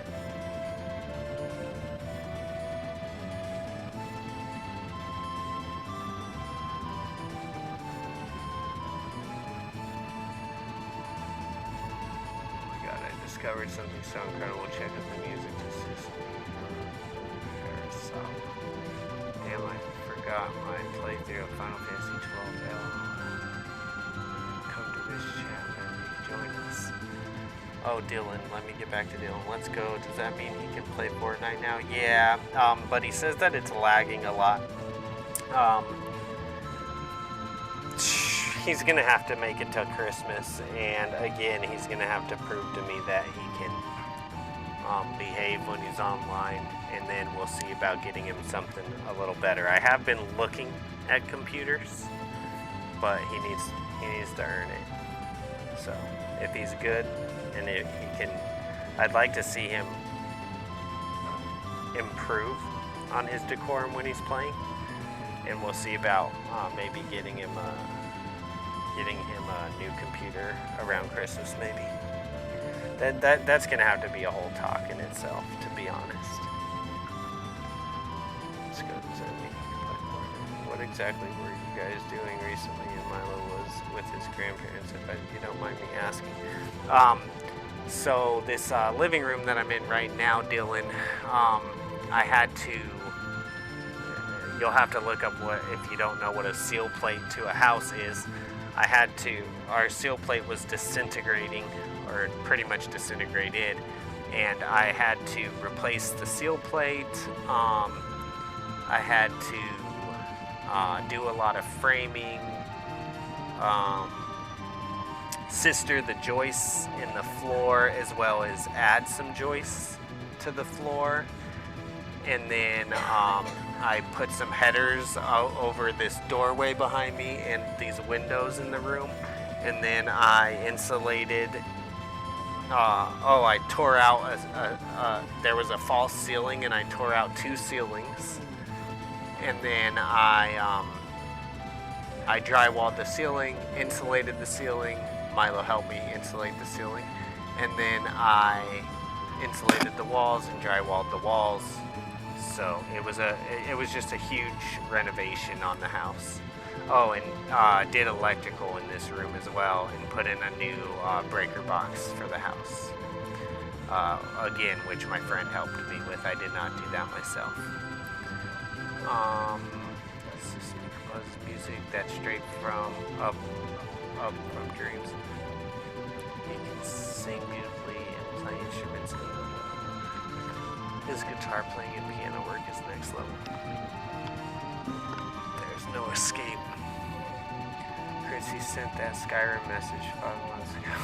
Speaker 2: Discovered something so incredible. Check out the music to assist me. Damn, I forgot my playthrough of Final Fantasy XII-L. Come to this chat and join us. Oh, Dylan, let me get back to Dylan. Let's go. Does that mean he can play Fortnite now? Yeah, but he says that it's lagging a lot. He's gonna have to make it till Christmas, and again, he's gonna have to prove to me that he can behave when he's online, and then we'll see about getting him something a little better. I have been looking at computers, but he needs to earn it. So if he's good, and if he can, I'd like to see him improve on his decorum when he's playing, and we'll see about maybe getting him a new computer around Christmas, maybe. That's gonna have to be a whole talk in itself, to be honest. Let's go to Zambia. What exactly were you guys doing recently? And Milo was with his grandparents, if you don't mind me asking. So this living room that I'm in right now, Dylan, I had to. You'll have to look up what, if you don't know what a seal plate to a house is. Our seal plate was disintegrating, or pretty much disintegrated, and I had to replace the seal plate. I had to do a lot of framing, sister the joists in the floor, as well as add some joists to the floor. And then I put some headers over this doorway behind me and these windows in the room. And then I insulated, I tore out, there was a false ceiling, and I tore out 2 ceilings. And then I drywalled the ceiling, insulated the ceiling. Milo helped me insulate the ceiling. And then I insulated the walls and drywalled the walls. So it was just a huge renovation on the house. Oh, and did electrical in this room as well, and put in a new breaker box for the house. Again, which my friend helped me with. I did not do that myself. Buzz music that's straight from up from dreams. He can sing beautifully and play instruments. His guitar playing and piano work is next level. There's no escape. Chrissy sent that Skyrim message 5 months ago.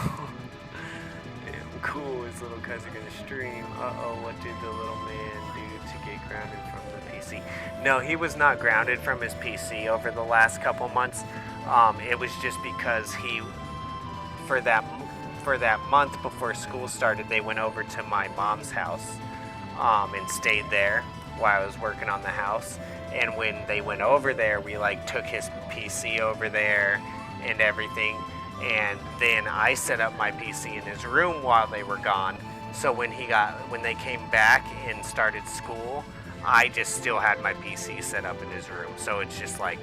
Speaker 2: Damn cool, his little cousin gonna stream. Uh-oh, what did the little man do to get grounded from the PC? No, he was not grounded from his PC over the last couple months. It was just because for that month before school started, they went over to my mom's house and stayed there while I was working on the house. And when they went over there, we like took his PC over there and everything. And then I set up my PC in his room while they were gone. So when they came back and started school, I just still had my PC set up in his room. So it's just like,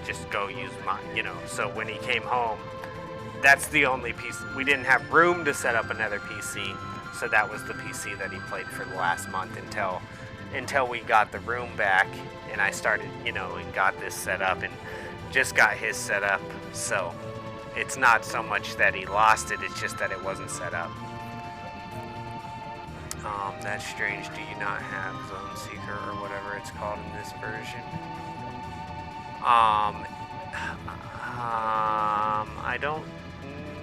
Speaker 2: just go use mine, you know. So when he came home, that's the only PC. We didn't have room to set up another PC. So that was the PC that he played for the last month until we got the room back and I started, you know, and got this set up and just got his set up. So it's not so much that he lost it, it's just that it wasn't set up. That's strange. Do you not have Zone Seeker or whatever it's called in this version? I don't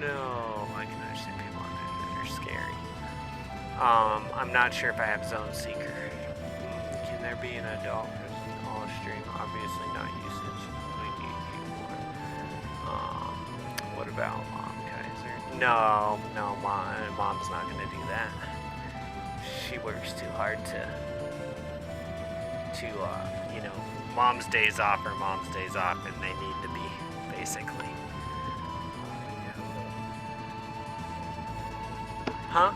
Speaker 2: know. I can understand people on it that are scary. I'm not sure if I have Zone Seeker. Can there be an adult person all stream? Obviously not usage. We need you more. What about Mom Kaiser? No, Mom's not gonna do that. She works too hard to you know, Mom's days off are Mom's days off, and they need to be, basically. Huh?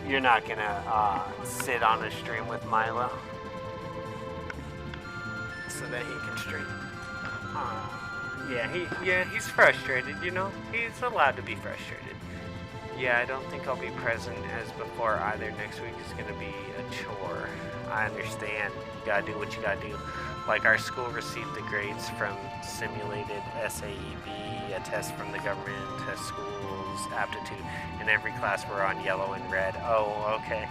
Speaker 2: You're not gonna sit on a stream with Milo so that he can stream. He's frustrated, you know? He's allowed to be frustrated. Yeah, I don't think I'll be present as before either. Next week is gonna be a chore. I understand. You gotta do what you gotta do. Like, our school received the grades from simulated SAEB, a test from the government, test schools, aptitude, and every class we're on yellow and red. Oh, okay.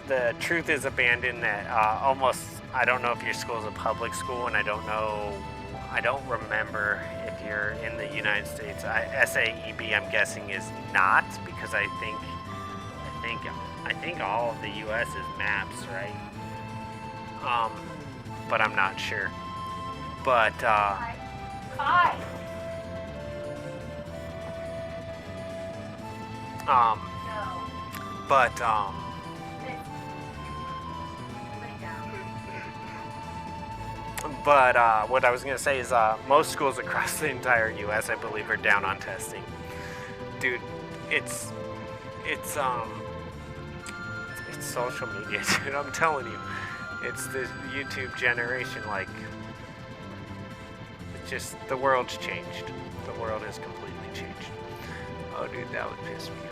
Speaker 2: The truth is abandoned that I don't know if your school is a public school, and I don't remember if you're in the United States. SAEB, I'm guessing, is not, because I think all of the U.S. is maps, right? But I'm not sure. But
Speaker 1: Hi. No.
Speaker 2: But
Speaker 1: Lay down.
Speaker 2: But what I was gonna say is most schools across the entire U.S., I believe, are down on testing. Dude, it's social media, dude. I'm telling you, it's the YouTube generation. Like, it's just, the world's changed. The world has completely changed. Oh, dude, that would piss me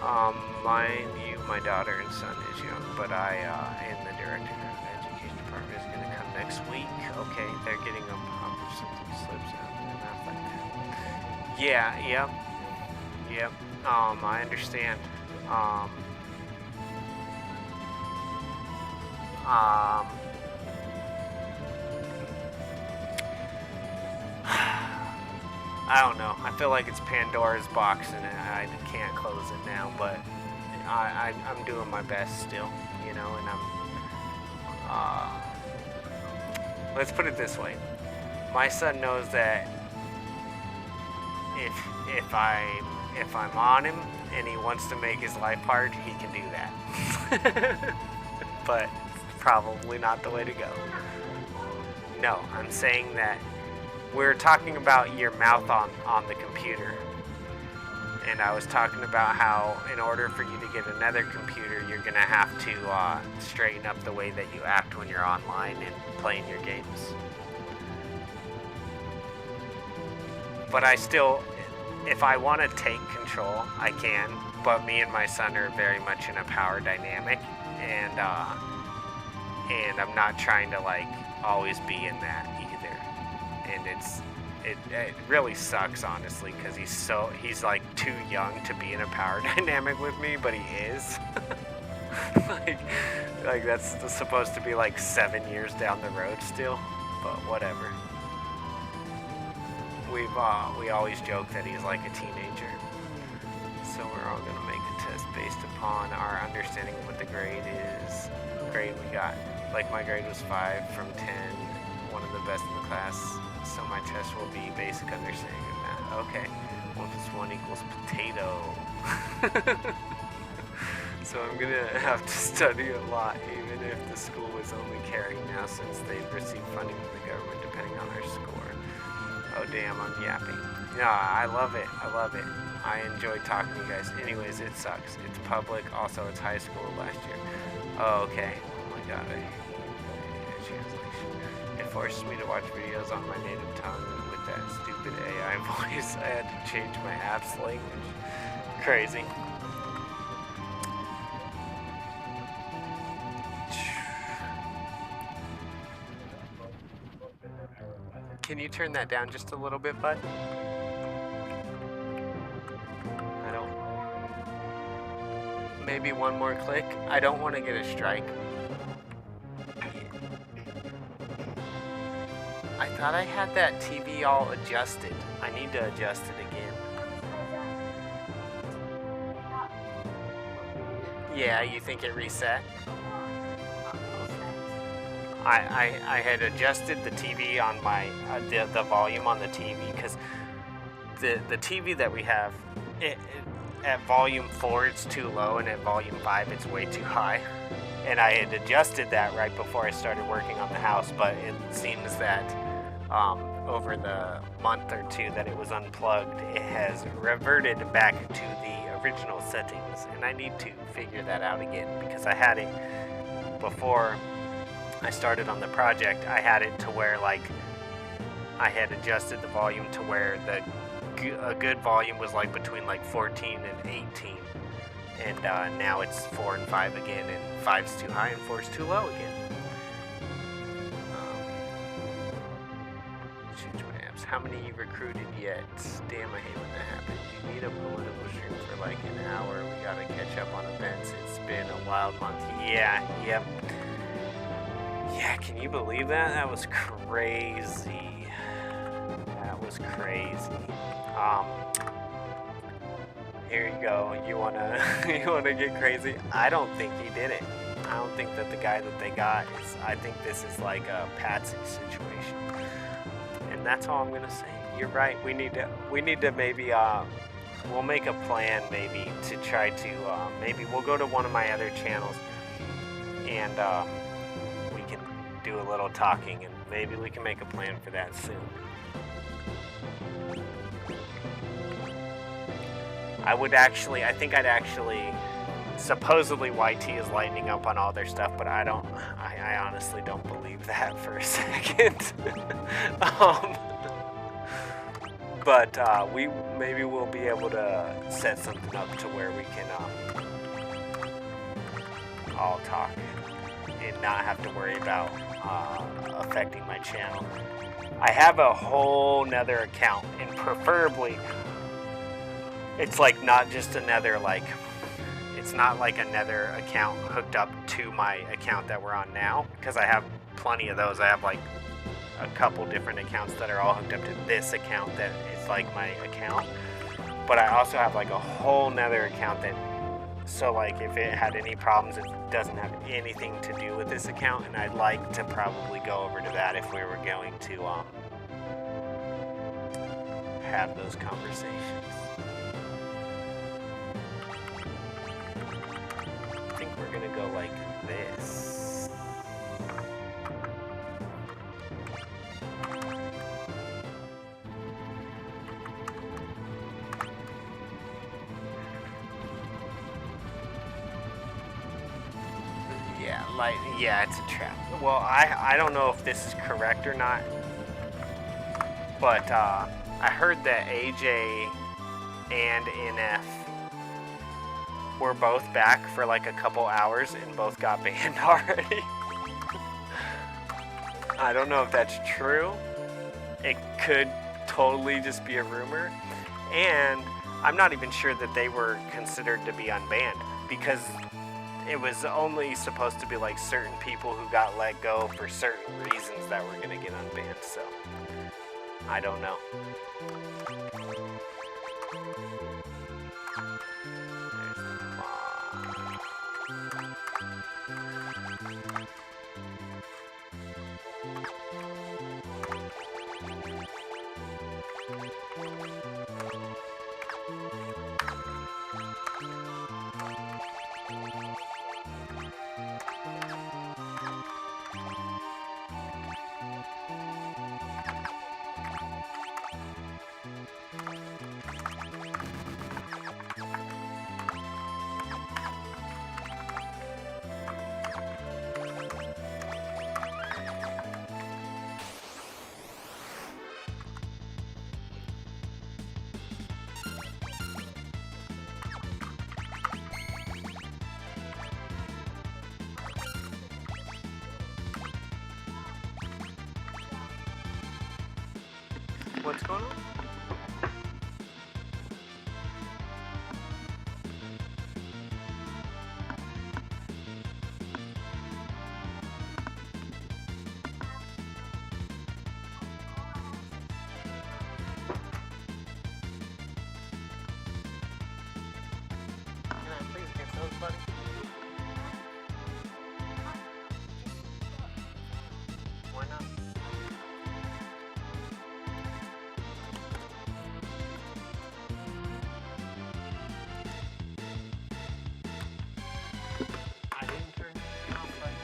Speaker 2: off. Mind you, my daughter and son is young, but and the director of the education department is gonna come next week. Okay, they're getting a pump if something slips out. Enough like that. Yeah, yep. I understand. I don't know. I feel like it's Pandora's box and I can't close it now, but I'm doing my best still, you know, and let's put it this way. My son knows that if I'm on him and he wants to make his life hard, he can do that. But it's probably not the way to go. No, I'm saying that we're talking about your mouth on the computer. And I was talking about how in order for you to get another computer, you're going to have to straighten up the way that you act when you're online and playing your games. But I still, if I want to take control, I can. But me and my son are very much in a power dynamic, and I'm not trying to like always be in that either. And it really sucks, honestly, because he's like too young to be in a power dynamic with me, but he is. like that's supposed to be like 7 years down the road still, but whatever. We always joke that he's like a teenager. So we're all gonna make a test based upon our understanding of what the grade we got. Like my grade was 5 from 10, one of the best in the class. So my test will be basic understanding of math. Okay, 1 plus 1 equals potato. So I'm gonna have to study a lot, even if the school is only carrying now, since they've received funding from the government depending on their score. Oh damn, I'm yapping. No, I love it. I enjoy talking to you guys. Anyways, it sucks. It's public. Also, it's high school last year. Oh, okay. Oh my god, I hate translation. It forces me to watch videos on my native tongue with that stupid AI voice. I had to change my app's language. Crazy. Can you turn that down just a little bit, bud? Maybe one more click. I don't want to get a strike. I thought I had that TV all adjusted. I need to adjust it again. Yeah, you think it reset? I had adjusted the TV on my the volume on the TV, because the TV that we have, at volume 4 it's too low, and at volume 5 it's way too high. And I had adjusted that right before I started working on the house, but it seems that over the month or two that it was unplugged, it has reverted back to the original settings, and I need to figure that out again, because I had it before I started on the project. I had it to where like I had adjusted the volume to where a good volume was like between like 14 and 18, and now it's 4 and 5 again, and 5's too high and 4's too low again. Change my apps. How many you recruited yet? Damn, I hate when that happens. You need a political stream for like an hour. We gotta catch up on events. It's been a wild month. Yeah, yep. Yeah, can you believe that? That was crazy. That was crazy. Here you go. You wanna get crazy? I don't think he did it. I don't think that the guy that they got is. I think this is like a patsy situation. And that's all I'm gonna say. You're right. We need to maybe we'll make a plan maybe to try to maybe we'll go to one of my other channels, and we can do a little talking, and maybe we can make a plan for that soon. I think I'd actually, supposedly YT is lightening up on all their stuff, but I honestly don't believe that for a second. But maybe we'll be able to set something up to where we can all talk and not have to worry about affecting my channel. I have a whole nother account, and preferably it's like not just another, like, it's not like another account hooked up to my account that we're on now, because I have plenty of those. I have like a couple different accounts that are all hooked up to this account that is like my account, but I also have like a whole nother account that, so like if it had any problems, it doesn't have anything to do with this account, and I'd like to probably go over to that if we were going to have those conversations. I think we're gonna go like this. like, yeah, it's a trap. Well, I don't know if this is correct or not, but I heard that AJ and NF were both back for like a couple hours and both got banned already. I don't know if that's true. It could totally just be a rumor. And I'm not even sure that they were considered to be unbanned, because it was only supposed to be like certain people who got let go for certain reasons that were going to get unbanned. So I don't know. There's the bomb. What's going on? Can I please get those, buddy? Why not? I didn't turn it off, buddy.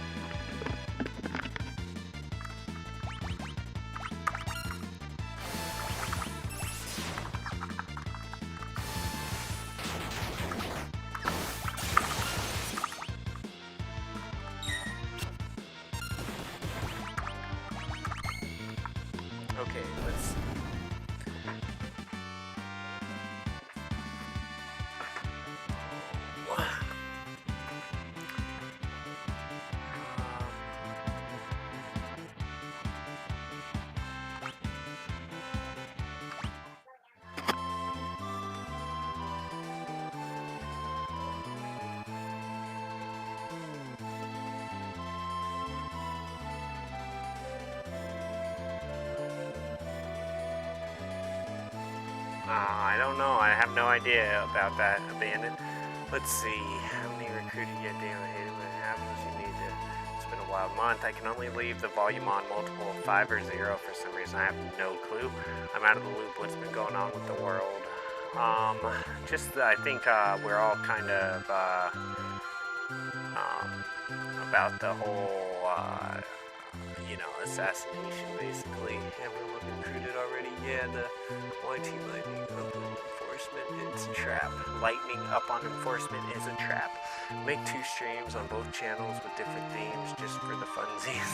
Speaker 2: Okay, let's see. I don't know. I have no idea about that abandoned. Let's see. How many recruited yet daily hated when it happens? You need to. It's been a wild month. I can only leave the volume on multiple 5 or 0 for some reason. I have no clue. I'm out of the loop. What's been going on with the world? I think we're all kind of about the whole assassination, basically. Everyone recruited already. Yeah, the YT lightning up on enforcement, it's a trap. Lightning up on enforcement is a trap. Make 2 streams on both channels with different themes just for the funsies.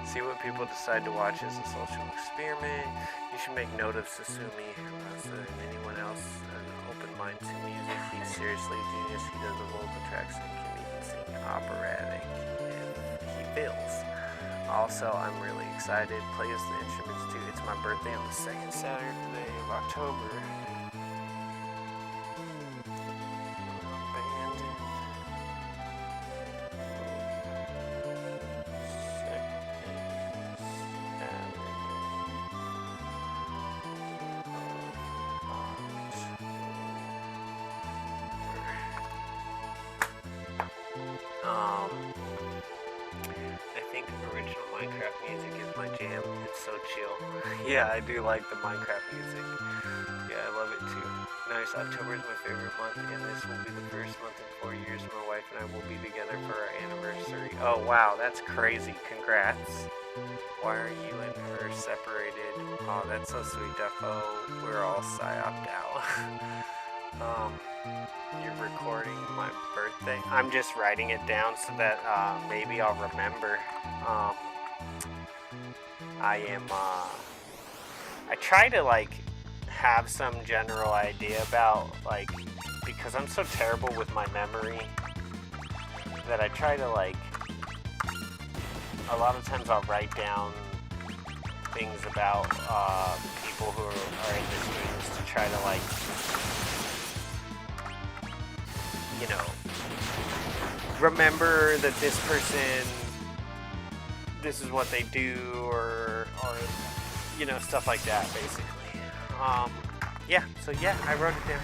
Speaker 2: See what people decide to watch as a social experiment. You should make note of Sasumi and anyone else an open mind to music. He's seriously a genius. He does the vocal tracks and can even sing operatic if he feels. Also, I'm really excited. Plays the instruments too. It's my birthday on the 2nd Saturday of October. I think original Minecraft music is my jam. It's so chill. Yeah, I do like the Minecraft music. Yeah, I love it too. Nice. October is my favorite month, and this will be the first month in 4 years my wife and I will be together for our anniversary. Oh wow, that's crazy. Congrats. Why are you and her separated? Oh, that's so sweet, Defo. We're all psyoped out. You're recording my birthday. I'm just writing it down so that maybe I'll remember. I try to like have some general idea about like, because I'm so terrible with my memory that I try to like, a lot of times I'll write down things about people who are in the streams to try to like, you know, remember that this person, this is what they do, or you know, stuff like that, basically. Yeah, so yeah, I wrote it down.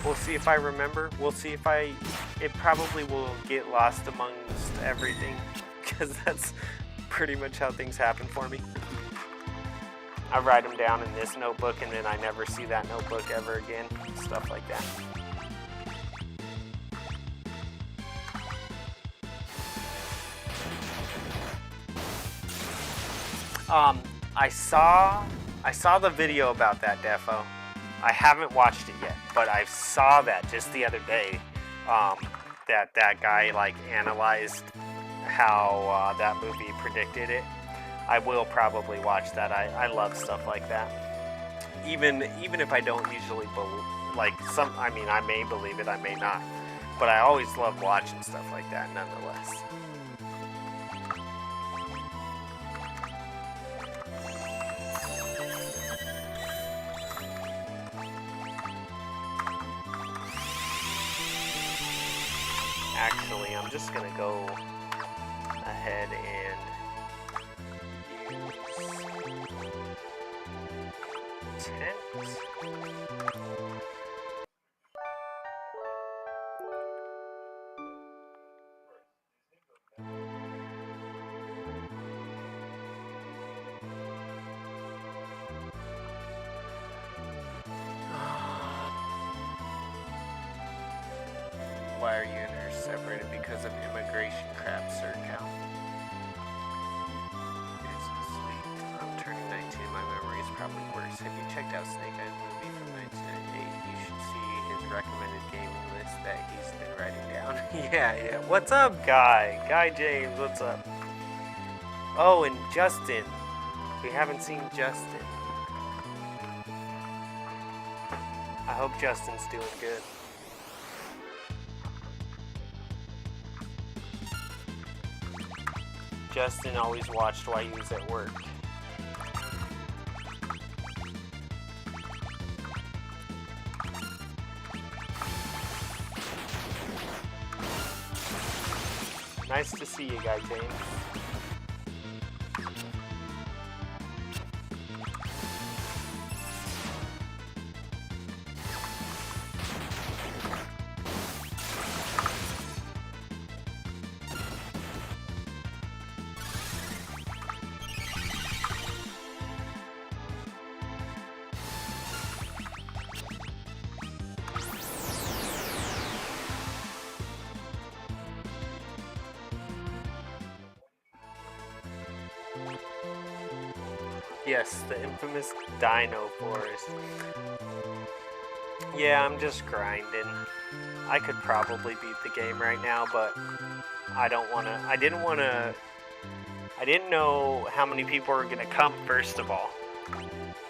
Speaker 2: We'll see if I remember. We'll see if it probably will get lost amongst everything, because that's pretty much how things happen for me. I write them down in this notebook, and then I never see that notebook ever again. Stuff like that. I saw the video about that, Defo. I haven't watched it yet, but I saw that just the other day. That guy like analyzed how that movie predicted it. I will probably watch that. I love stuff like that. Even if I don't usually like some. I mean, I may believe it, I may not, but I always love watching stuff like that, nonetheless. Actually, I'm just gonna go ahead and use tent. Why are you and her separated? Because of immigration crap, sir, Cal. It's sweet. I'm turning 19. My memory is probably worse. Have you checked out Snake Eyes movie from 1998? You should see his recommended gaming list that he's been writing down. Yeah. What's up, Guy? Guy James, what's up? Oh, and Justin. We haven't seen Justin. I hope Justin's doing good. Justin always watched while he was at work. Nice to see you, Guy James. Yes, the infamous Dino Forest. Yeah, I'm just grinding. I could probably beat the game right now, but I don't want to. I didn't know how many people were gonna come, first of all.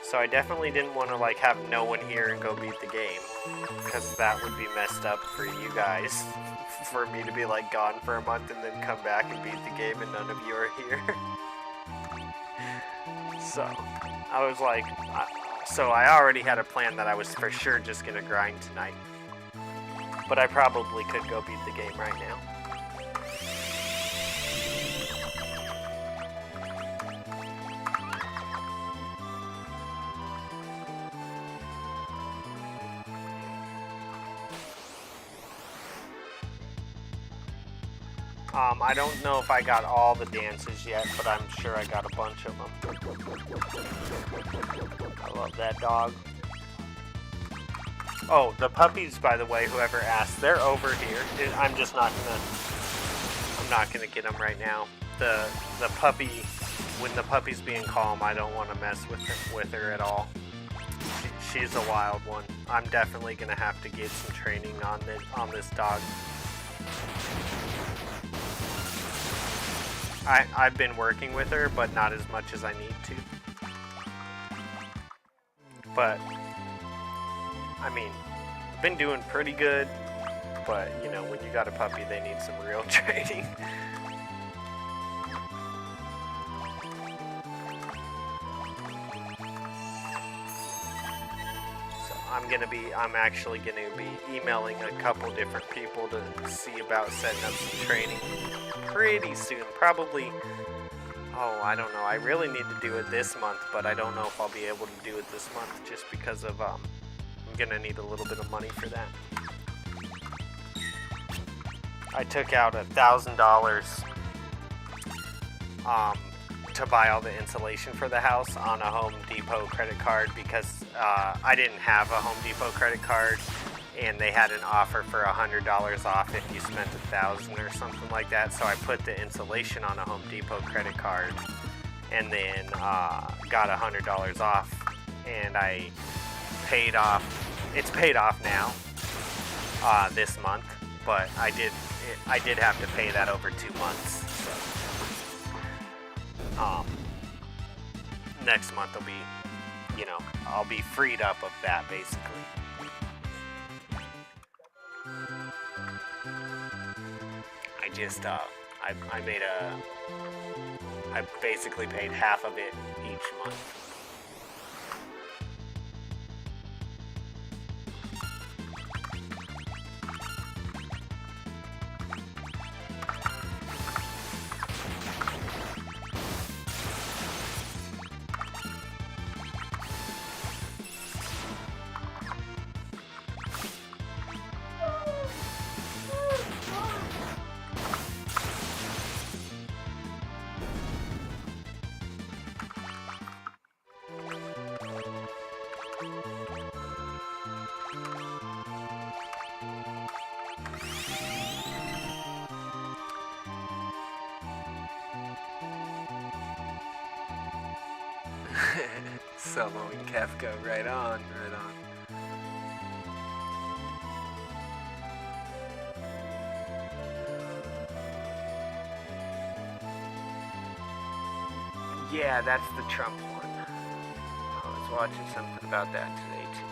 Speaker 2: So I definitely didn't want to like have no one here and go beat the game, because that would be messed up for you guys. For me to be like gone for a month and then come back and beat the game and none of you are here. So I was like, so I already had a plan that I was for sure just gonna grind tonight. But I probably could go beat the game right now. I don't know if I got all the dances yet, but I'm sure I got a bunch of them. I love that dog. Oh, the puppies, by the way, whoever asked, they're over here. I'm not gonna get them right now. The puppy, when the puppy's being calm, I don't want to mess with her at all. she's a wild one. I'm definitely gonna have to get some training on this dog. I've been working with her, but not as much as I need to. But I mean, I've been doing pretty good. But you know, when you got a puppy, they need some real training. I'm actually gonna be emailing a couple different people to see about setting up some training pretty soon. Probably, oh, I don't know. I really need to do it this month, but I don't know if I'll be able to do it this month just because of, I'm gonna need a little bit of money for that. I took out $1,000 to buy all the insulation for the house on a Home Depot credit card because I didn't have a Home Depot credit card, and they had an offer for $100 off if you spent $1,000 or something like that. So I put the insulation on a Home Depot credit card, and then got $100 off, and I paid off. It's paid off now this month, but I did have to pay that over 2 months. So next month will be, you know, I'll be freed up of that basically. I just I basically paid half of it each month. Solo and Kefka, right on, right on. Yeah, that's the Trump one. I was watching something about that today too.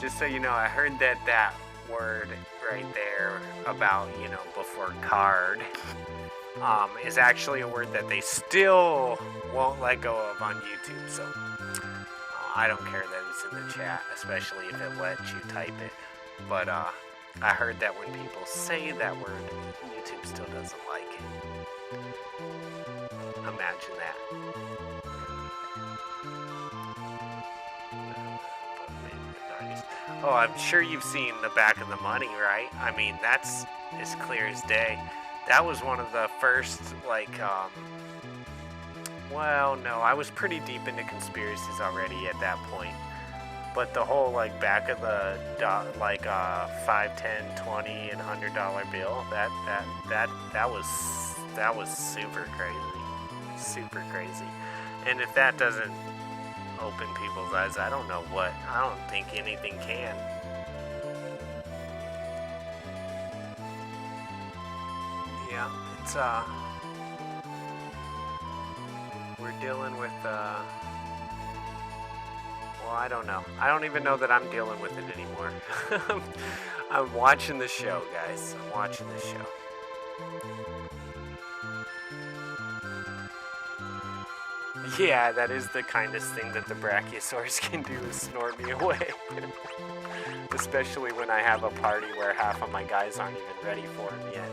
Speaker 2: Just so you know, I heard that word right there about, you know, before card, is actually a word that they still won't let go of on YouTube. So I don't care that it's in the chat, especially if it lets you type it. But I heard that when people say that word, YouTube still doesn't like it. Imagine that. Oh, I'm sure you've seen The Back of the Money, right? I mean, that's as clear as day. That was one of the first, like, well, no, I was pretty deep into conspiracies already at that point. But the whole, like, back of the, like, 5, 10, 20, and $100 bill, that was super crazy. Super crazy. And if that doesn't open people's eyes, I don't know what. I don't think anything can. Yeah, it's we're dealing with well, I don't know. I don't even know that I'm dealing with it anymore. I'm watching the show, guys. I'm watching the show. Yeah, that is the kindest thing that the Brachiosaurus can do, is snort me away. Especially when I have a party where half of my guys aren't even ready for him yet.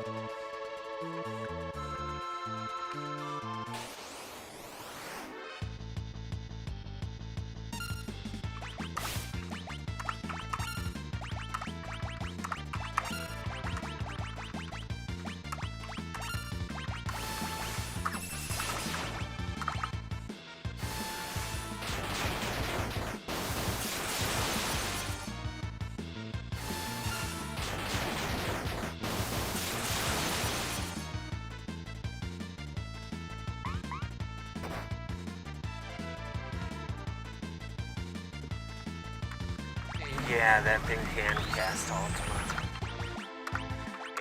Speaker 2: Yeah, that thing can cast Ultima.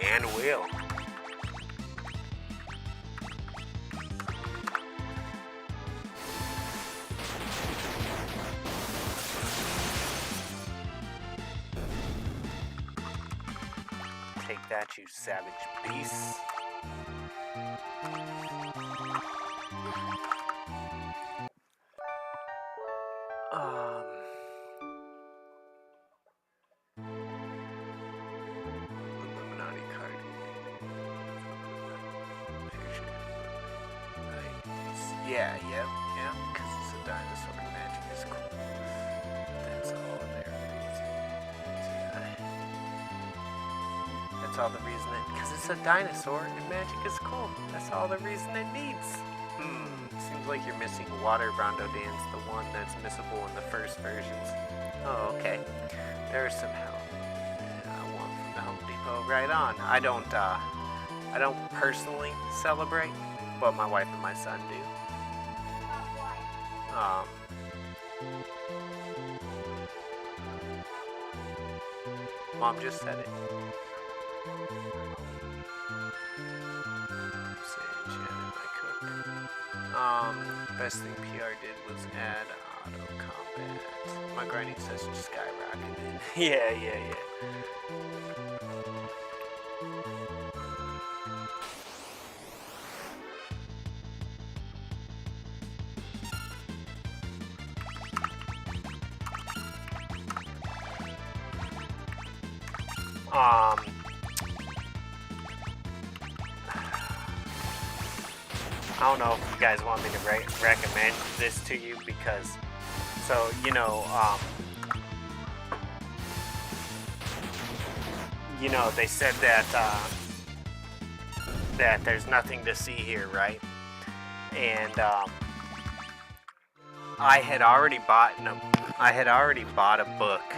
Speaker 2: And will. Take that, you savage beast. Illuminati card. Yeah, because it's a dinosaur and magic is cool. That's all there is. That's all the reason because it's a dinosaur and magic is cool. That's all the reason it needs. Seems like you're missing Water Rondo Dance, the one that's missable in the first versions. Oh, okay. There's some help. One from the Home Depot. Right on. I don't personally celebrate, but my wife and my son do. Mom just said it. Best thing PR did was add auto combat. My grinding session skyrocketed. Yeah. I don't know if you guys want me to recommend this to you because, so, they said that, that there's nothing to see here, right? And, I had already bought a book.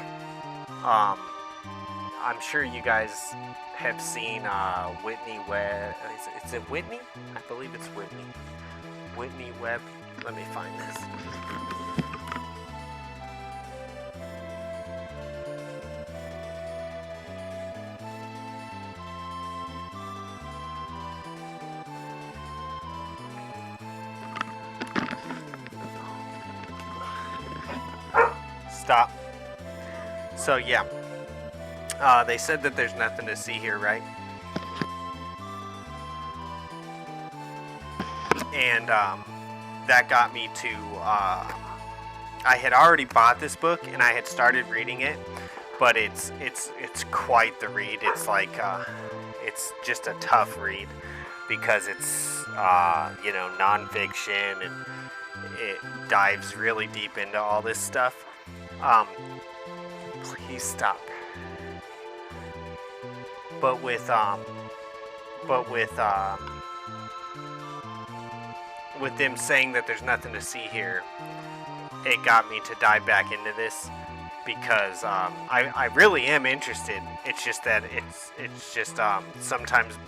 Speaker 2: I'm sure you guys have seen Whitney Webb. Is it Whitney? I believe it's Whitney. Whitney Webb. Let me find this. Stop. So yeah. They said that there's nothing to see here, right? And that got me to, I had already bought this book and I had started reading it, but it's quite the read. It's like, it's just a tough read because it's, nonfiction and it dives really deep into all this stuff. Please stop. But with them saying that there's nothing to see here, it got me to dive back into this because I really am interested. It's just that it's just sometimes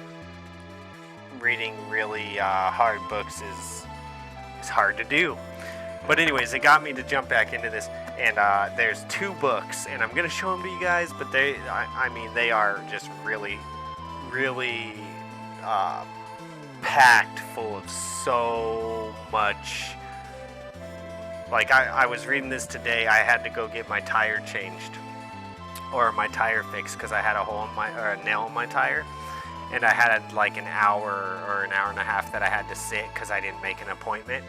Speaker 2: reading really hard books is hard to do. But anyways, it got me to jump back into this, and there's 2 books, and I'm gonna show them to you guys. But they are just really, really packed full of so much. Like I was reading this today. I had to go get my tire changed or my tire fixed because I had a nail in my tire, and I had like an hour or an hour and a half that I had to sit because I didn't make an appointment.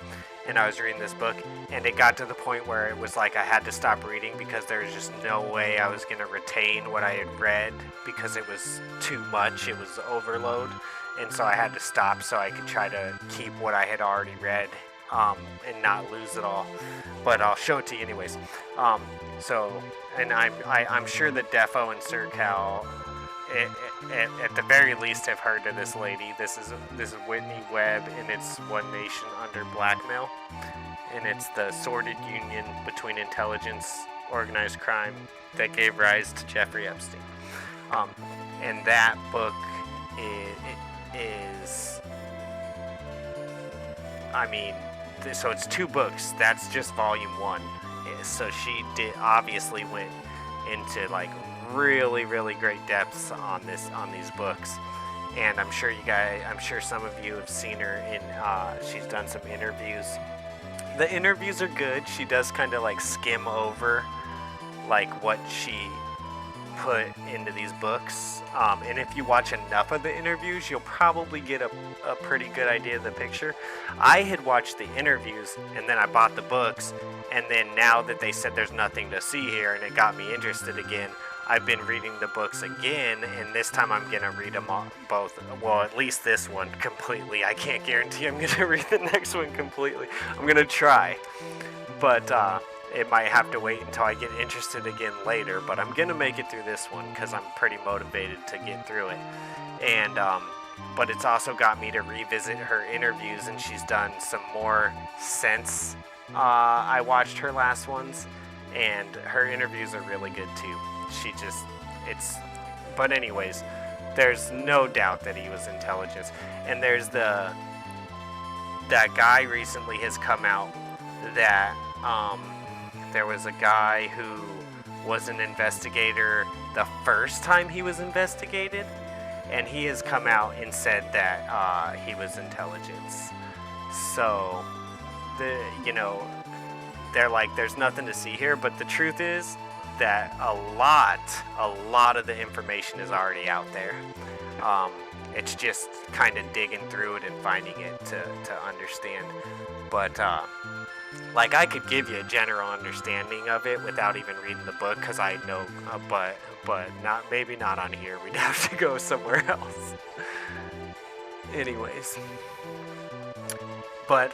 Speaker 2: And I was reading this book, and it got to the point where it was like I had to stop reading because there was just no way I was going to retain what I had read because it was too much. It was overload. And so I had to stop so I could try to keep what I had already read and not lose it all. But I'll show it to you anyways. I'm sure that Defo and Sir Cal at the very least have heard of this lady. This is Whitney Webb, and it's One Nation Under Blackmail, and it's the sordid union between intelligence, organized crime that gave rise to Jeffrey Epstein. And that book is so it's 2 books. That's just volume 1. So she obviously went into like really, really great depths on these books. And I'm sure some of you have seen her in. She's done some interviews. The interviews are good. She does kind of like skim over like what she put into these books. And if you watch enough of the interviews, you'll probably get a pretty good idea of the picture. I had watched the interviews and then I bought the books, and then now that they said there's nothing to see here and it got me interested again, I've been reading the books again, and this time I'm going to read them all, both. Well, at least this one completely. I can't guarantee I'm going to read the next one completely. I'm going to try. But it might have to wait until I get interested again later. But I'm going to make it through this one because I'm pretty motivated to get through it. And but it's also got me to revisit her interviews, and she's done some more since I watched her last ones. And her interviews are really good too. But anyways, there's no doubt that he was intelligent. And there's that guy recently has come out that there was a guy who was an investigator the first time he was investigated, and he has come out and said that he was intelligence. So they're like, there's nothing to see here, but the truth is that a lot of the information is already out there. It's just kind of digging through it and finding it to understand. But like, I could give you a general understanding of it without even reading the book, because I know, but maybe not on here. We'd have to go somewhere else. Anyways. But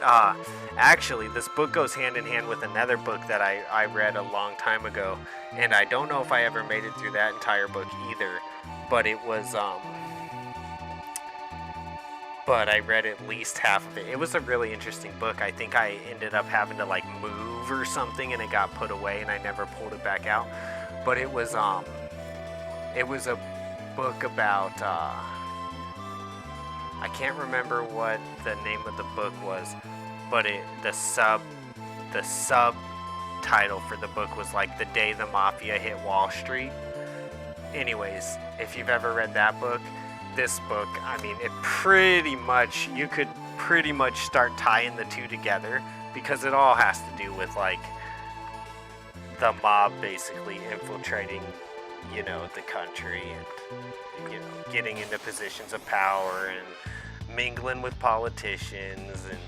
Speaker 2: actually, this book goes hand in hand with another book that I read a long time ago, and I don't know if I ever made it through that entire book either, but it was, but I read at least half of it. It was a really interesting book. I think I ended up having to like move or something, and it got put away, and I never pulled it back out. But it was a book about, I can't remember what the name of the book was, but the subtitle for the book was like The Day the Mafia Hit Wall Street. Anyways, if you've ever read that book, this book, I mean, you could pretty much start tying the two together, because it all has to do with like the mob basically infiltrating, the country, and getting into positions of power and mingling with politicians, and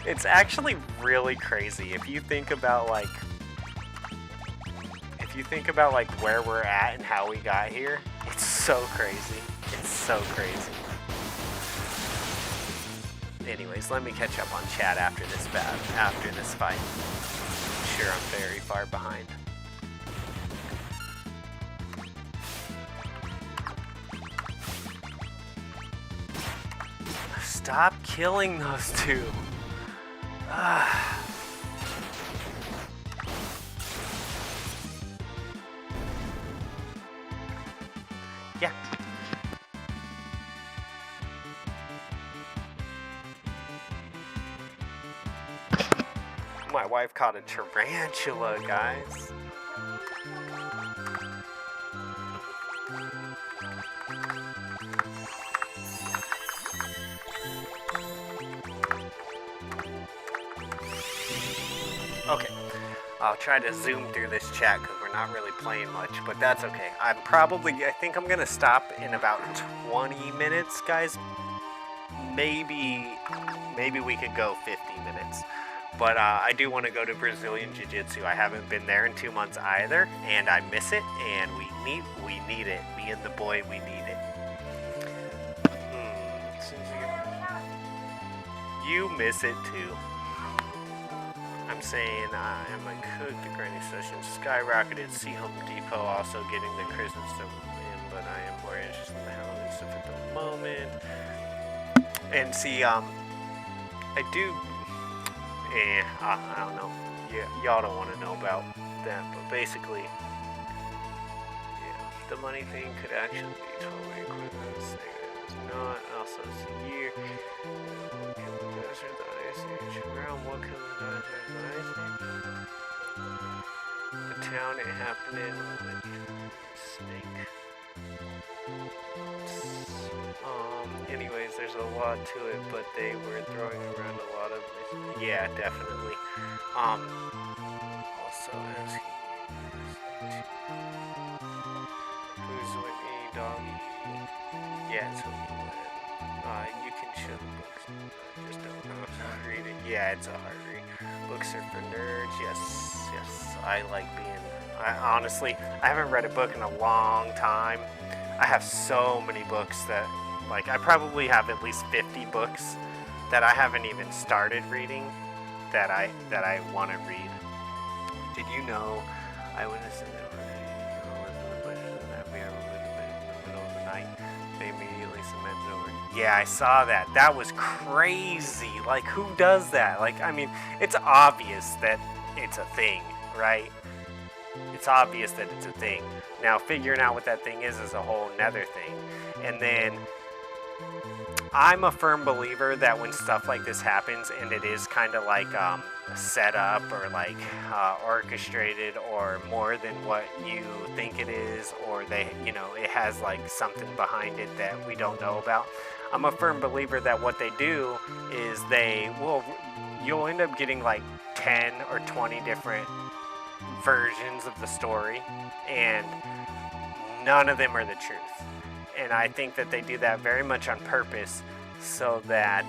Speaker 2: it's actually really crazy if you think about like where we're at and how we got here. It's so crazy. Anyways, let me catch up on chat after this fight. I'm sure I'm very far behind. Stop killing those two. Yeah. My wife caught a tarantula, guys. Okay, I'll try to zoom through this chat because we're not really playing much, but that's okay. I think I'm gonna stop in about 20 minutes, guys. Maybe we could go 50 minutes. But I do want to go to Brazilian Jiu-Jitsu. I haven't been there in 2 months either, and I miss it, and we need it. Me and the boy, we need it. You miss it too. I'm saying am I cooked? The grinding session skyrocketed. See Home Depot also getting the Christmas stuff in, but I am more interested in the Halloween stuff at the moment. And see, I do. I don't know. Y'all don't want to know about that, but basically, yeah, the money thing could actually be totally equivalent. It's not. Also, it's a year. Around what comes the town it happened in with Snake. Anyways, there's a lot to it, but they were throwing around a lot of it. Yeah, definitely. Also asking who's Whitney Doggy? Yeah, it's Whitney Webb. You can show the books. I just don't know how to read it. Yeah, it's a hard read. Books are for nerds. Yes. I like being. Honestly, I haven't read a book in a long time. I have so many books that, like, I probably have at least 50 books that I haven't even started reading that I want to read. Did you know Eyewitness in that we ever went in the middle of the night? They immediately cemented over. Yeah, I saw that. That was crazy. Like, who does that? Like, I mean, it's obvious that it's a thing, right? It's obvious that it's a thing. Now, figuring out what that thing is a whole nother thing. And then, I'm a firm believer that when stuff like this happens, and it is kind of like set up or like orchestrated or more than what you think it is, or it has like something behind it that we don't know about. I'm a firm believer that what they do is you'll end up getting like 10 or 20 different versions of the story, and none of them are the truth. And I think that they do that very much on purpose so that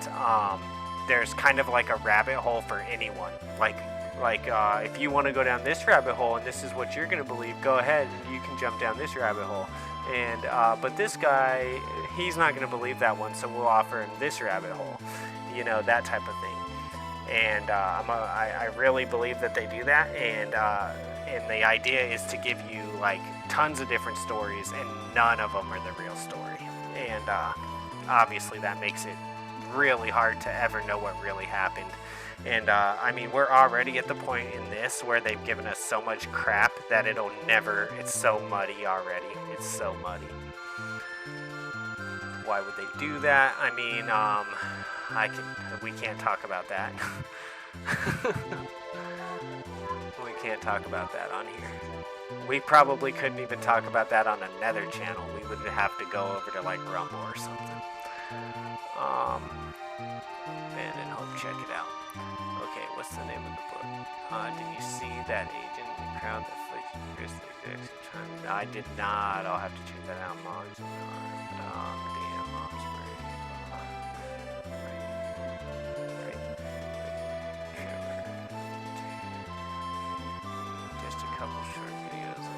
Speaker 2: there's kind of like a rabbit hole for anyone. Like if you want to go down this rabbit hole and this is what you're going to believe, go ahead and you can jump down this rabbit hole. And but this guy, he's not going to believe that one, so we'll offer him this rabbit hole. That type of thing. And I really believe that they do that, and the idea is to give you like tons of different stories, and none of them are the real story. And obviously that makes it really hard to ever know what really happened. And I mean, we're already at the point in this where they've given us so much crap that it's so muddy already. It's so muddy. Why would they do that? I mean, we can't talk about that. We can't talk about that on here. We probably couldn't even talk about that on another channel. We would have to go over to like Rumble or something. Abandoned Hope, check it out. Okay, what's the name of the book? Did you see that agent in the crowd that flicked Grizzly time? No, I did not. I'll have to check that out. Mom's damn, Mom's just a couple short videos on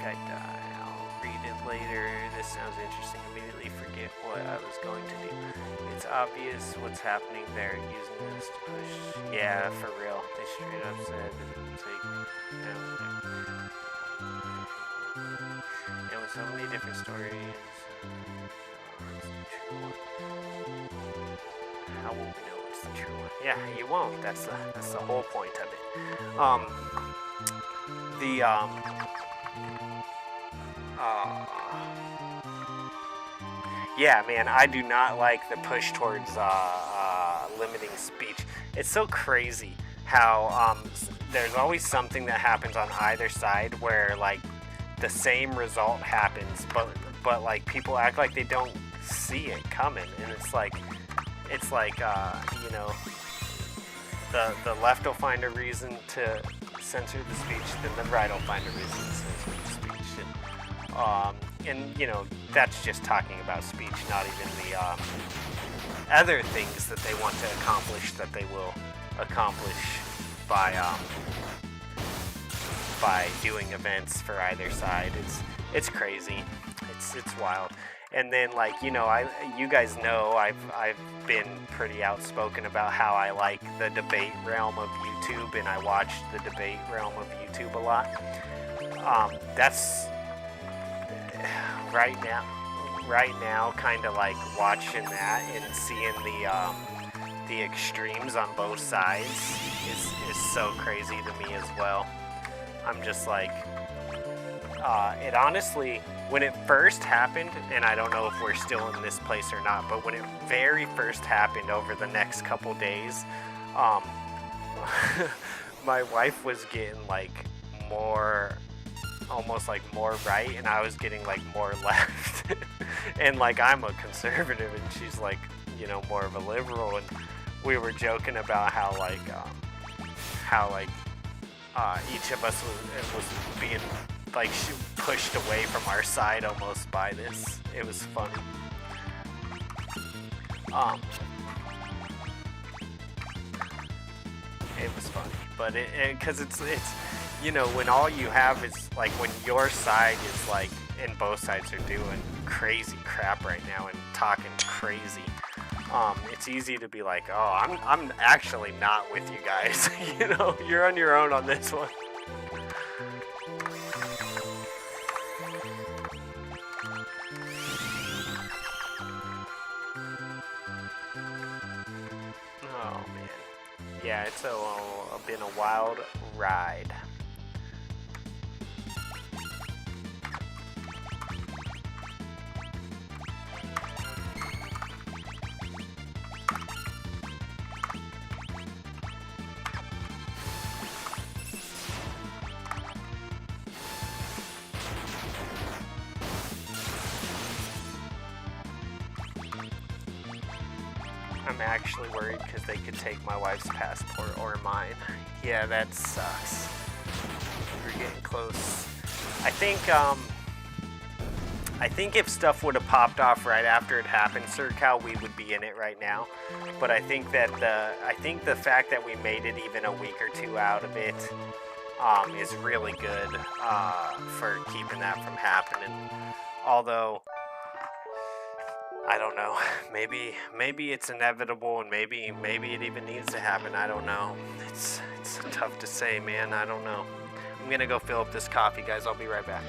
Speaker 2: I die. I'll read it later. This sounds interesting. Immediately forget what I was going to do. It's obvious what's happening there. Using this to push. Yeah, for real. They straight up said take down there. And with so many different stories, how will we know what's the true one? Yeah, you won't. That's the whole point of it. Yeah, man, I do not like the push towards limiting speech. It's so crazy how there's always something that happens on either side where like the same result happens, but like people act like they don't see it coming, and it's like the left will find a reason to censor the speech, then the right will find a reason to censor the speech. And that's just talking about speech, not even the other things that they want to accomplish that they will accomplish by doing events for either side. It's crazy. It's wild. And then you guys know I've been pretty outspoken about how I like the debate realm of YouTube, and I watch the debate realm of YouTube a lot. That's right now. right now, kind of like watching that and seeing the extremes on both sides is so crazy to me as well. I'm just like, it honestly, when it first happened, and I don't know if we're still in this place or not, but when it very first happened over the next couple days, my wife was getting like more, almost like more right, and I was getting like more left. And like I'm a conservative and she's like, you know, more of a liberal, and we were joking about how each of us was being like pushed away from our side almost by this. It was funny. It was funny, but because it's you know, when all you have is like when your side is like, and both sides are doing crazy crap right now and talking crazy, it's easy to be like, oh, I'm actually not with you guys. You know, you're on your own on this one. Oh man, yeah, it's been a wild ride. I'm actually worried because they could take my wife's passport or mine. Yeah, that sucks. We're getting close. I think if stuff would have popped off right after it happened, SirCal, we would be in it right now. But I think that the fact that we made it even a week or two out of it is really good for keeping that from happening. Although, I don't know. Maybe it's inevitable, and maybe it even needs to happen. I don't know. It's tough to say, man. I don't know. I'm gonna go fill up this coffee, guys. I'll be right back.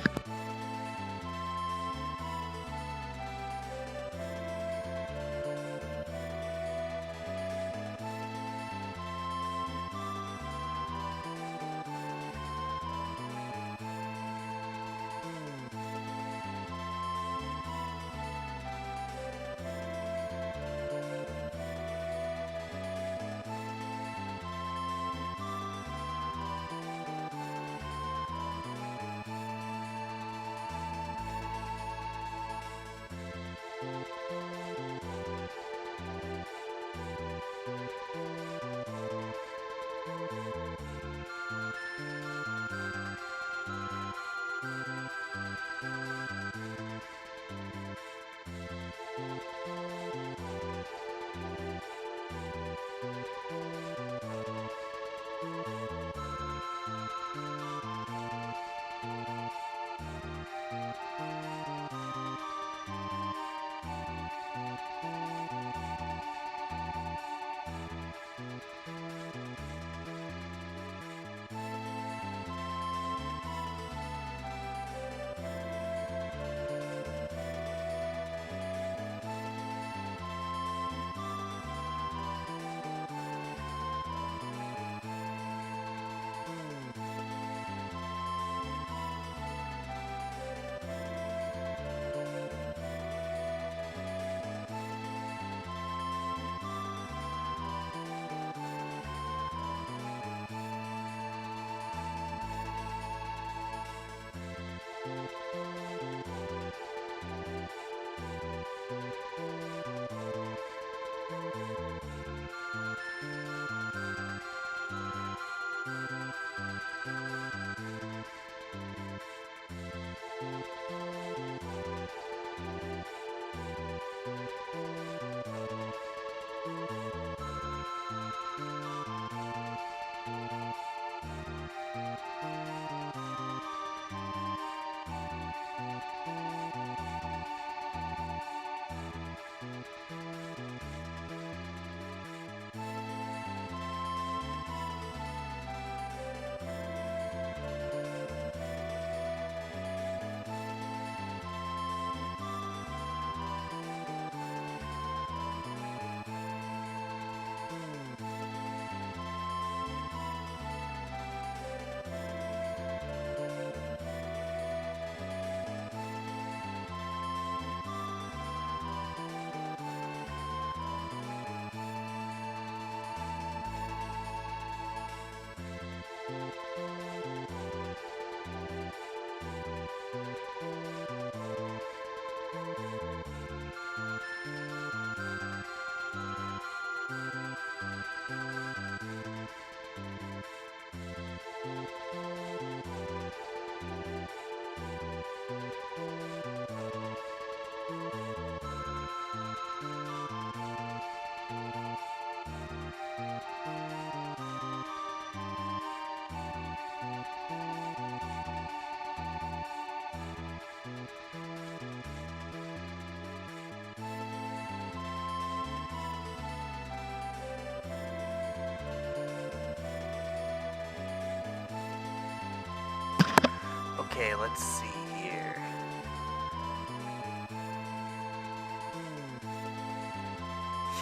Speaker 2: Okay, let's see here.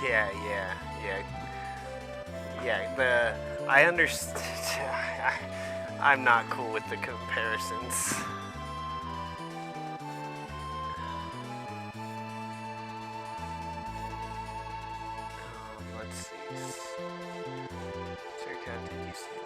Speaker 2: Yeah, I understand. I'm not cool with the comparisons. Let's see. Sir Captain, you see.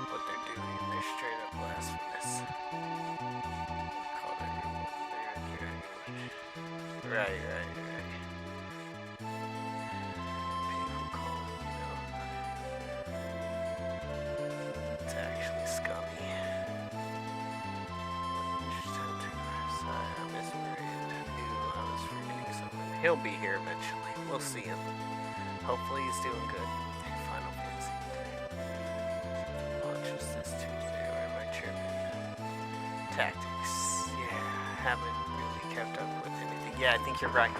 Speaker 2: What they're doing, they're straight up blasphemous. Call their right. People call it, it's actually scummy. I misread. I was forgetting someone. He'll be here eventually. We'll see him. Hopefully he's doing good. Final Fantasy. Launches this Tuesday. Or am I tripping? Tactics. Yeah, haven't really kept up with anything. Yeah, I think you're right.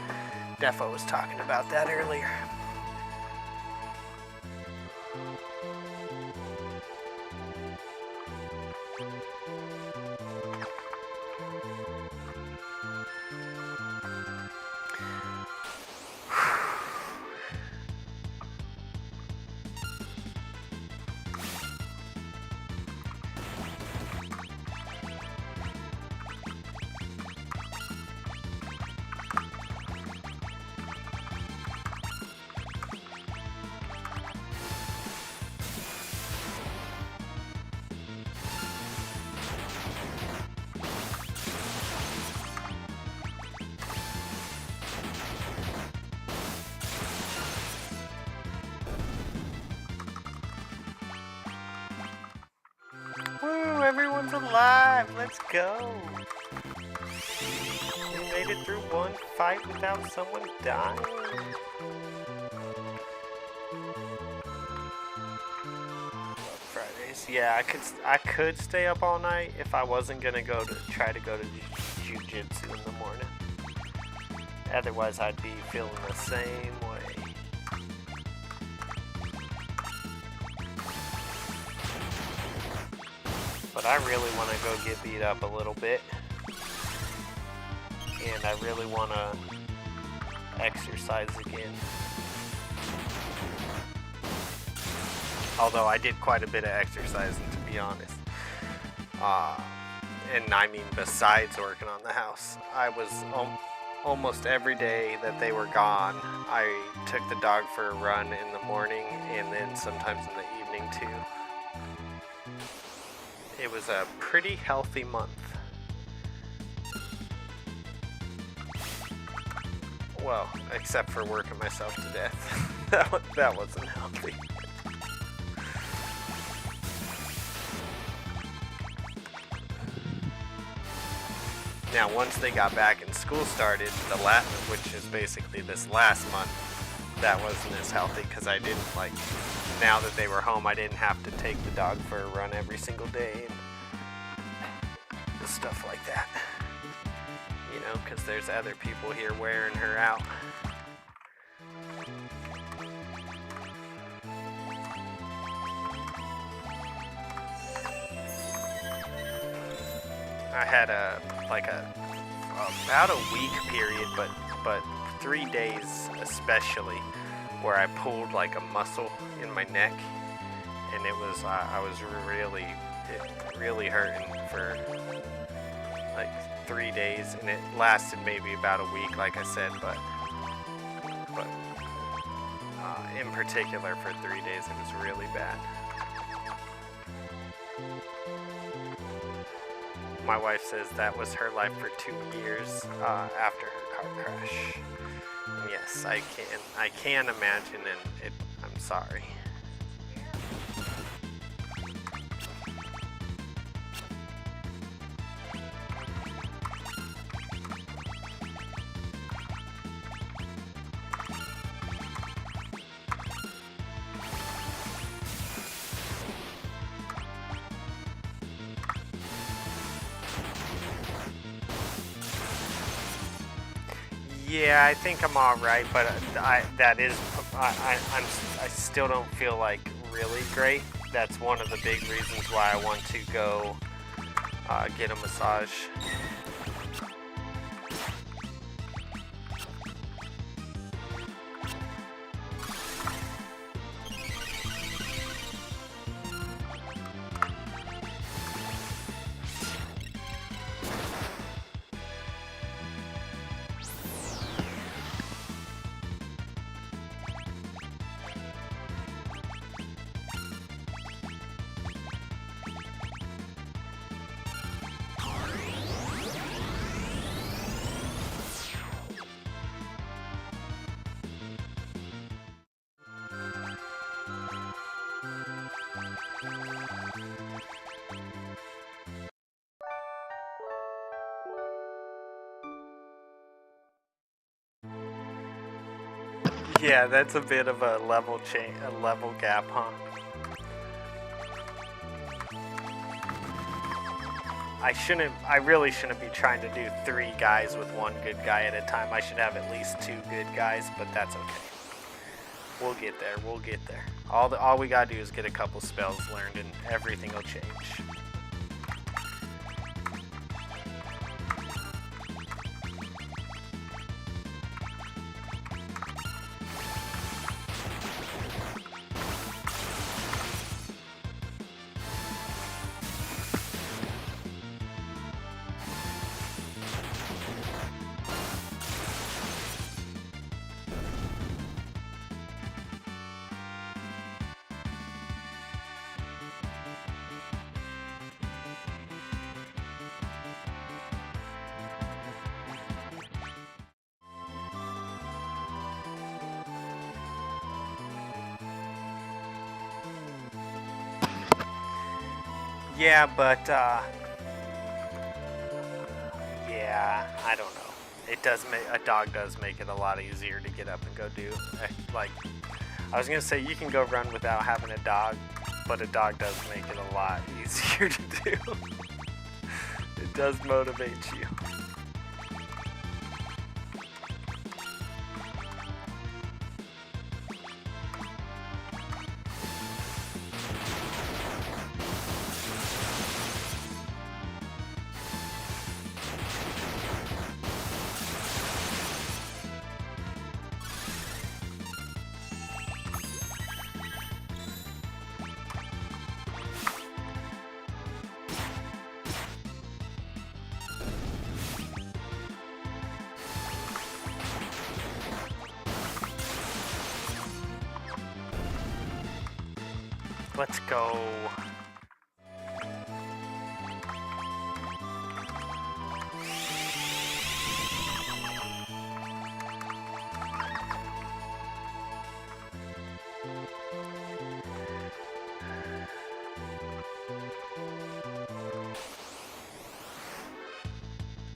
Speaker 2: Defo was talking about that earlier. Woo, everyone's alive. Let's go. We made it through one fight without someone dying. Fridays. Yeah, I could stay up all night if I wasn't gonna try to go to jiu-jitsu in the morning. Otherwise, I'd be feeling the same way. But I really want to go get beat up a little bit. And I really want to exercise again. Although I did quite a bit of exercising, to be honest. And I mean, besides working on the house, I was almost every day that they were gone, I took the dog for a run in the morning and then sometimes in the evening too. It was a pretty healthy month. Well, except for working myself to death. that wasn't healthy. Now, once they got back and school started, which is basically this last month, that wasn't as healthy because I didn't now that they were home, I didn't have to take the dog for a run every single day and stuff like that. You know, because there's other people here wearing her out. I had about a week period, but 3 days especially, where I pulled like a muscle in my neck, and it was I was really hurting for like 3 days, and it lasted maybe about a week, like I said, but in particular for 3 days it was really bad. My wife says that was her life for 2 years after her car crash. And yes, I can imagine, and I'm sorry. Yeah, I think I'm all right, but I still don't feel like really great. That's one of the big reasons why I want to go get a massage. Yeah, that's a bit of a level gap, huh? I really shouldn't be trying to do 3 guys with 1 good guy at a time. I should have at least 2 good guys, but that's okay. We'll get there, we'll get there. All we gotta do is get a couple spells learned and everything will change. Yeah, but, yeah, I don't know. It does a dog does make it a lot easier to get up and go do. Like, I was gonna say you can go run without having a dog, but a dog does make it a lot easier to do. It does motivate you. Let's go.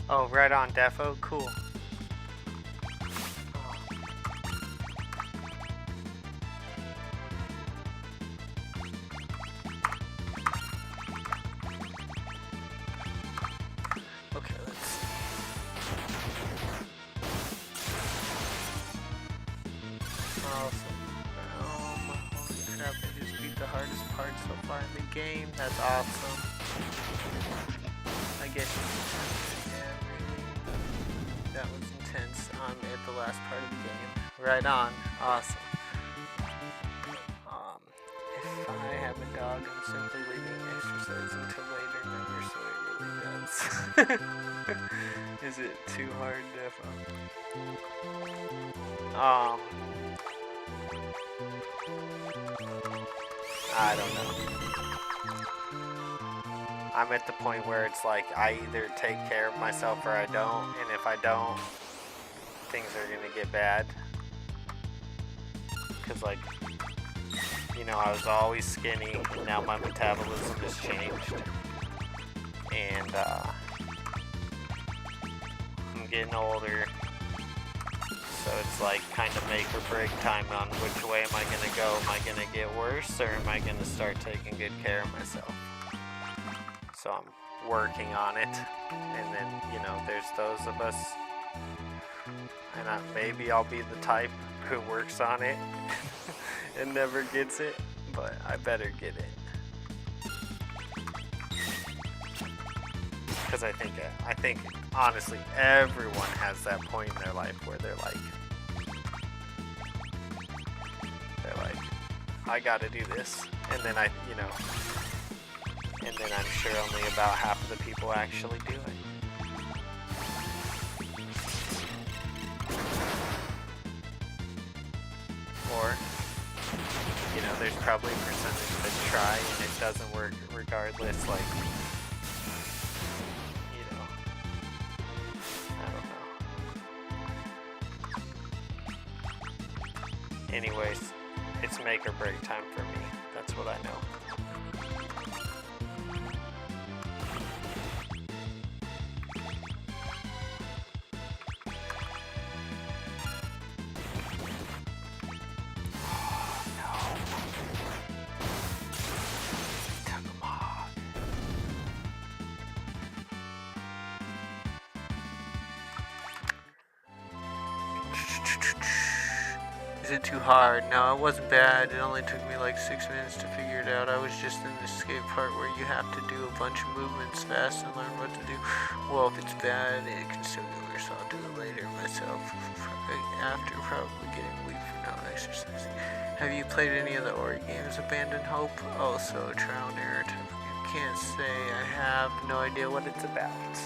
Speaker 2: Oh, right on, Defo. Cool. Okay, let's see. Awesome. Holy crap, I just beat the hardest part so far in the game. That's awesome. I guess you can, yeah, really. That was intense. I'm at the last part of the game. Right on. Awesome. If I have a dog, I'm simply leaving exercise until later, never, so it really does. Is it too hard, Defo? I don't know. I'm at the point where it's like I either take care of myself or I don't, and if I don't, things are gonna get bad. Cause like, you know, I was always skinny, now my metabolism has changed, and I'm getting older, so it's like kind of make or break time on which way am I gonna go. Am I gonna get worse, or am I gonna start taking good care of myself? So I'm working on it, and then, you know, there's those of us, and maybe I'll be the type who works on it and never gets it, but I better get it. Because I think honestly everyone has that point in their life where they're like I gotta do this, and then and then I'm sure only about half of the people actually do it. Or, there's probably a percentage that try and it doesn't work regardless, like, I don't know. Anyways, it's make or break time for me. That's what I know. Is it too hard? No, it wasn't bad. It only took me like 6 minutes to figure it out. I was just in the escape part where you have to do a bunch of movements fast and learn what to do. Well, if it's bad, it can still get worse. I'll do it later myself. After probably getting weak for no exercise. Have you played any of the Ori games? Abandoned Hope? Also, trial and error type. You can't say I have no idea what it's about.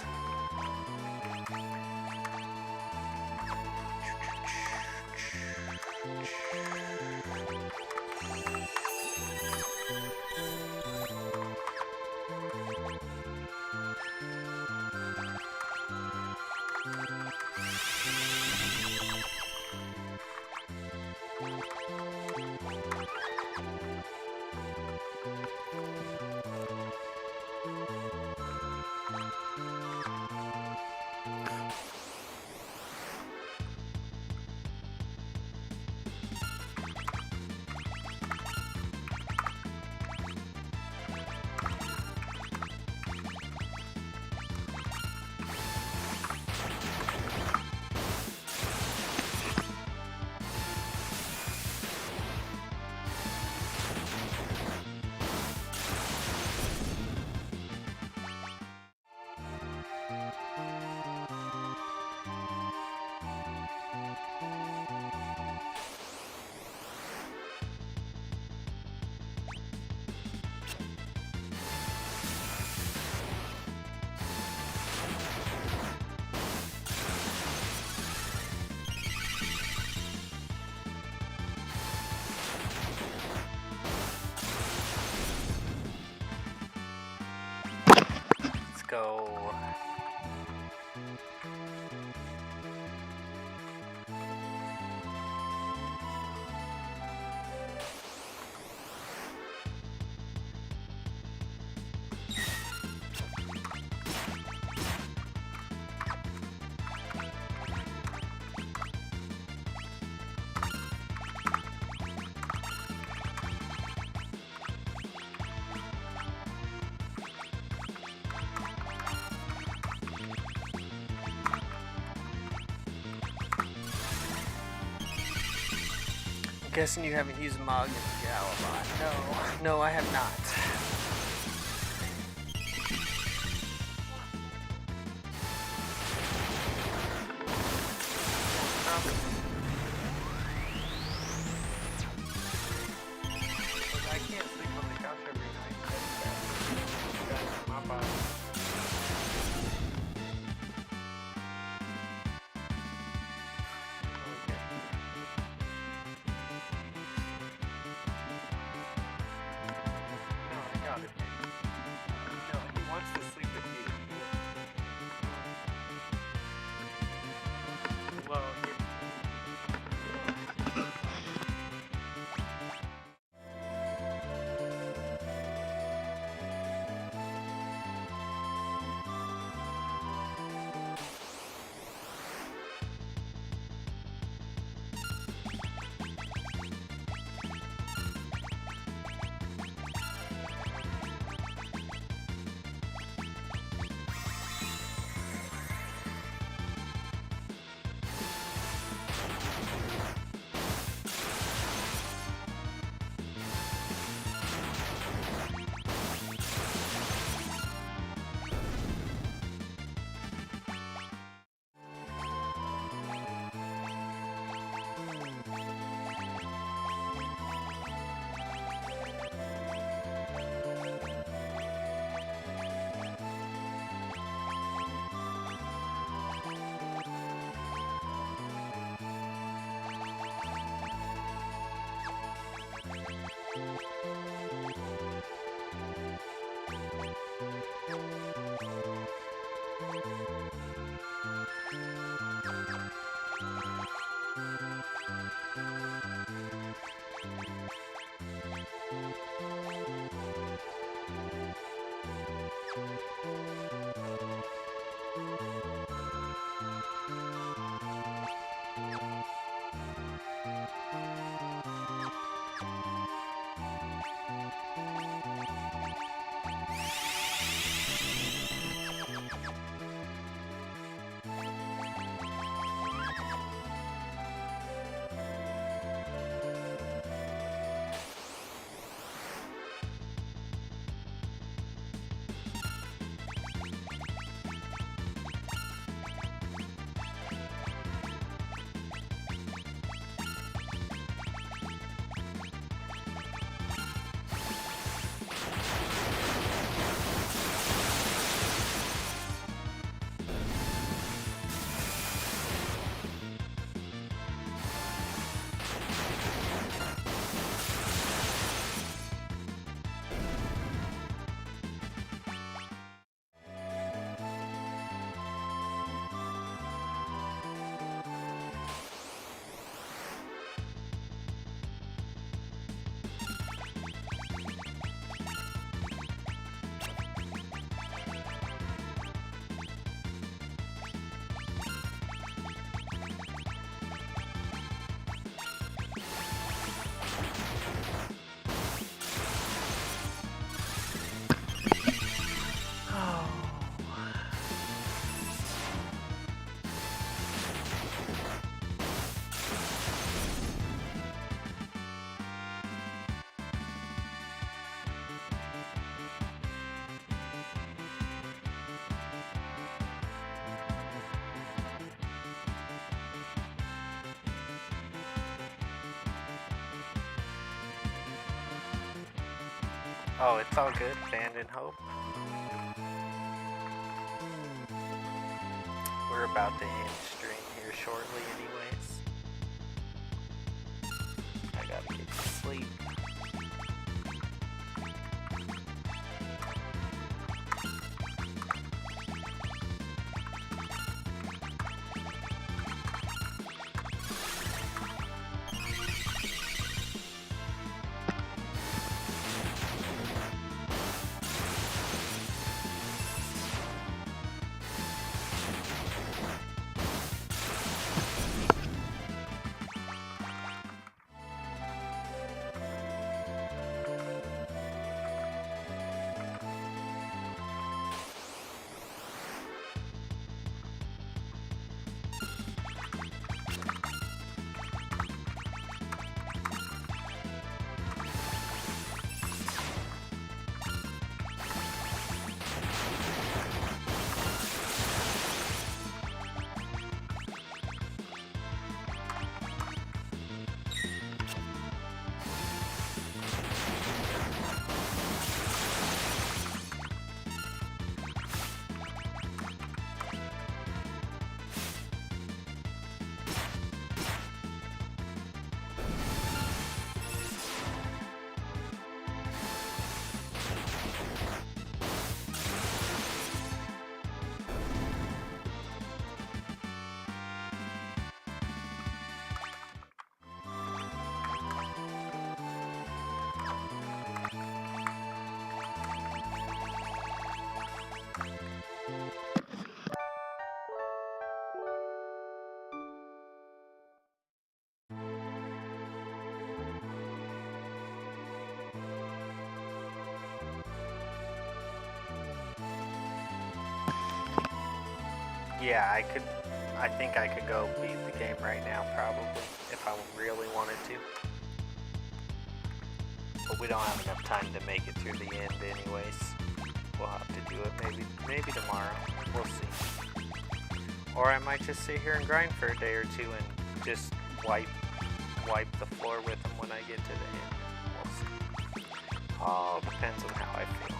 Speaker 2: Go. Guessing you haven't used Mog in Gal a lot. No, I have not. I can't sleep on the couch every night. That's my body. Oh, it's all good. Abandon hope. We're about to end stream here shortly anyways. I gotta get to sleep. Yeah, I think I could go beat the game right now, probably, if I really wanted to. But we don't have enough time to make it through the end anyways. We'll have to do it maybe tomorrow. We'll see. Or I might just sit here and grind for a day or two and just wipe the floor with them when I get to the end. We'll see. All depends on how I feel.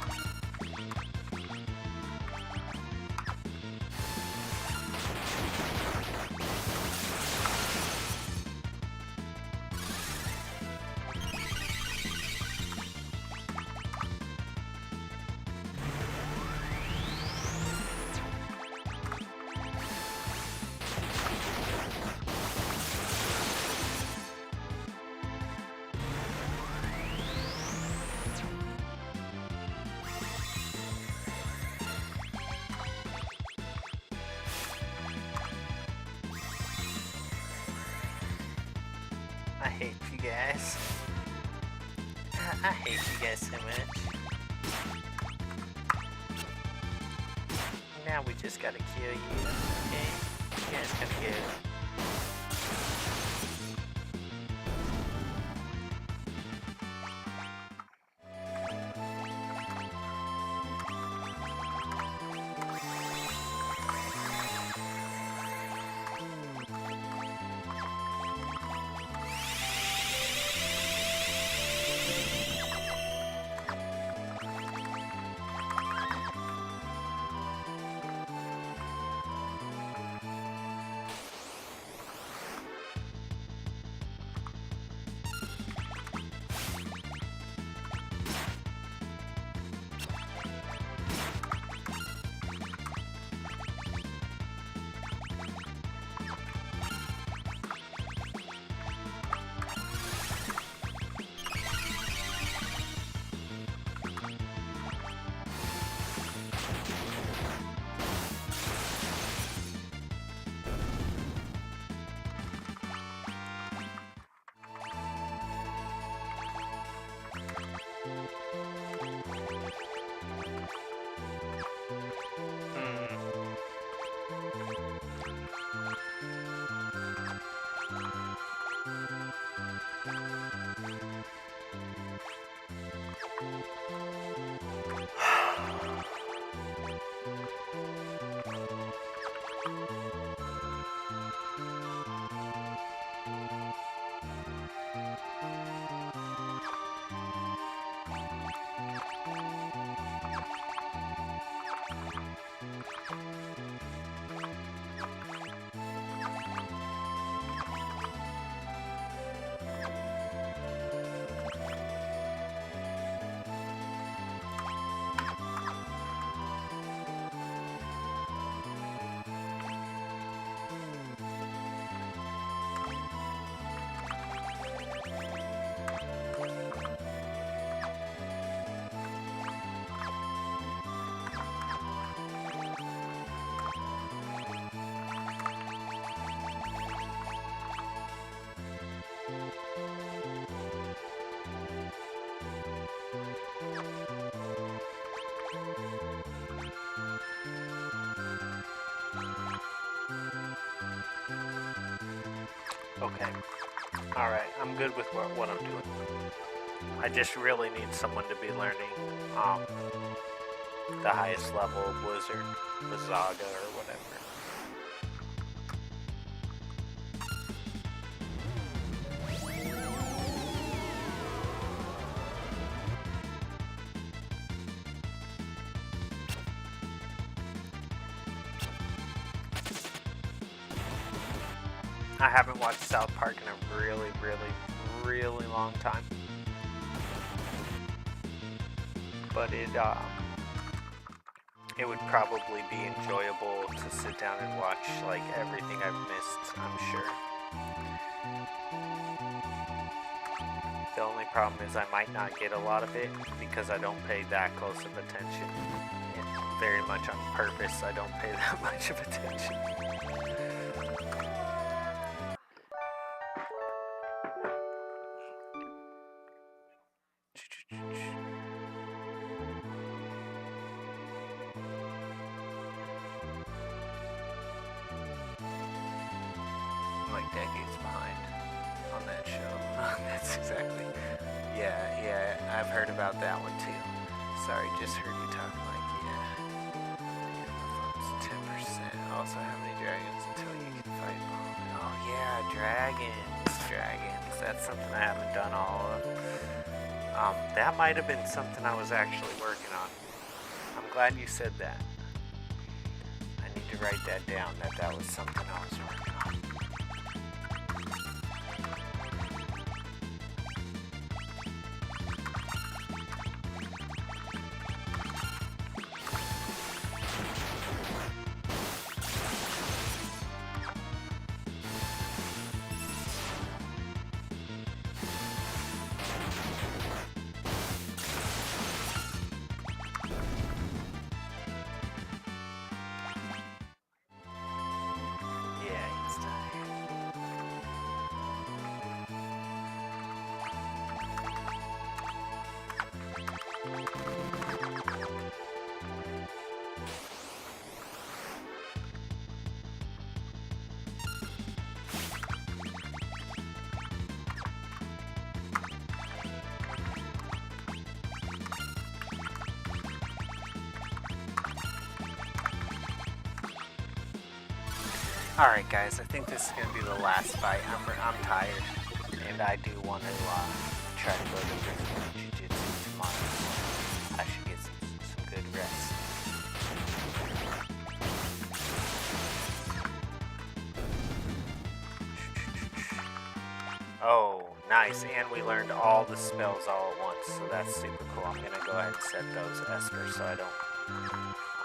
Speaker 2: I hate you guys. I hate you guys so much. Now we just gotta kill you, okay? You guys gotta go. Okay. Alright, I'm good with what I'm doing. I just really need someone to be learning the highest level of Blizzard, the Zaga or whatever. I haven't watched South Park in a really, really, really long time. But it would probably be enjoyable to sit down and watch like everything I've missed, I'm sure. The only problem is I might not get a lot of it because I don't pay that close of attention. And very much on purpose, I don't pay that much of attention. Like decades behind on that show. That's exactly. Yeah, I've heard about that one too. Sorry, just heard you talking like, yeah. 10%. Also, how many dragons until you can fight them? Oh yeah, dragons. That's something I haven't done all of. That might have been something I was actually working on. I'm glad you said that. I need to write that down, that was something I was working on. Alright guys, I think this is going to be the last fight. I'm tired, and I do want to try to go to Brazilian Jiu-Jitsu tomorrow. I should get some good rest. Oh, nice, and we learned all the spells all at once, so that's super cool. I'm going to go ahead and set those Esper so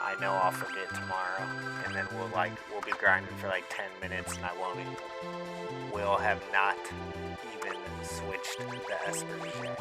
Speaker 2: I know I'll forget tomorrow, and then we'll be grinding for like 10 minutes, and we'll have not even switched the Espers yet.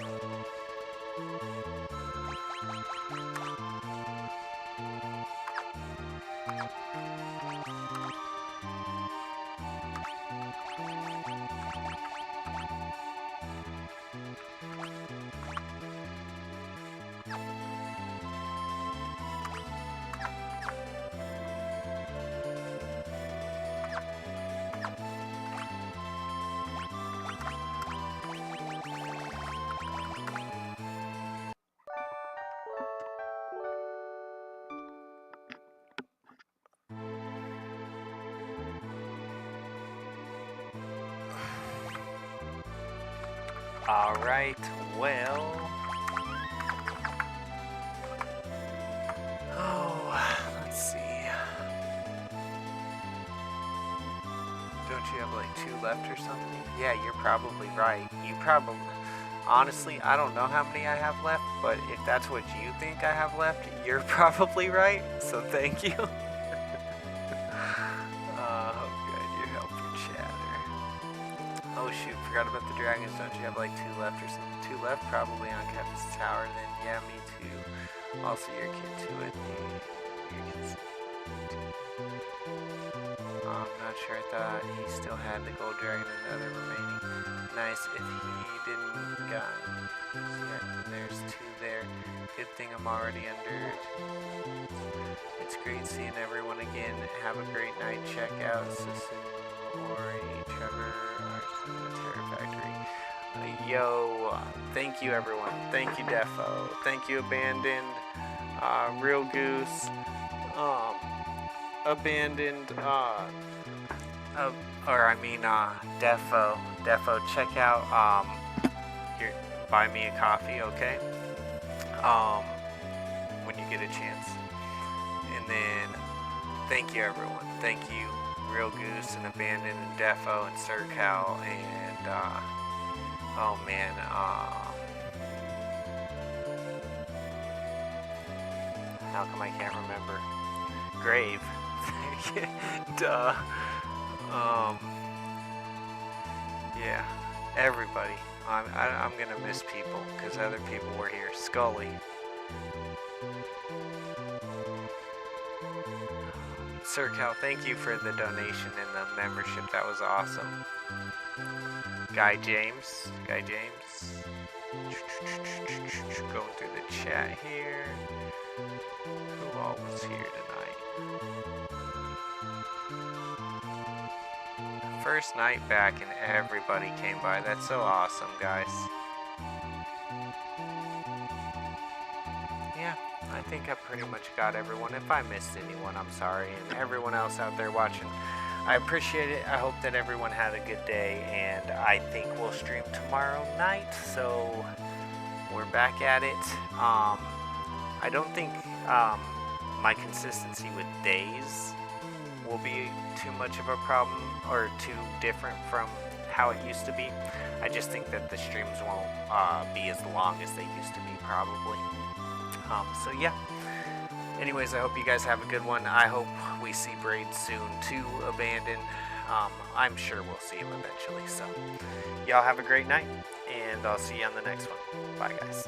Speaker 2: Alright, well... let's see. Don't you have like 2 left or something? Yeah, you're probably right. Honestly, I don't know how many I have left, but if that's what you think I have left, you're probably right, so thank you. Oh shoot, forgot about the dragons. Don't you have like 2 left or something? 2 left? Probably on Captain's Tower then. Yeah, me too. Also your kid to it. Your kid's I'm not sure. I thought he still had the gold dragon and the other remaining. Nice. If he didn't got yet, there's 2 there. Good thing I'm already under. It's great seeing everyone again. Have a great night. Check out Susu, Ori, Trevor, Yo, thank you everyone. Thank you Defo. Thank you Abandoned. Real Goose. Abandoned. Defo. Defo, check out your buy me a coffee, okay? When you get a chance. And then thank you everyone. Thank you Real Goose and Abandoned and Defo and SirCal and oh man, how come I can't remember? Grave. Duh. Yeah, everybody. I'm gonna miss people because other people were here. Scully. SirCal, thank you for the donation and the membership. That was awesome. Guy James. Going through the chat here. Who all was here tonight? First night back and everybody came by. That's so awesome, guys. Yeah, I think I pretty much got everyone. If I missed anyone, I'm sorry. And everyone else out there watching, I appreciate it. I hope that everyone had a good day, and I think we'll stream tomorrow night, so we're back at it. I don't think my consistency with days will be too much of a problem or too different from how it used to be. I just think that the streams won't be as long as they used to be, probably. So yeah. Anyways, I hope you guys have a good one. I hope we see Braid soon too, Abandoned. I'm sure we'll see him eventually. So y'all have a great night, and I'll see you on the next one. Bye, guys.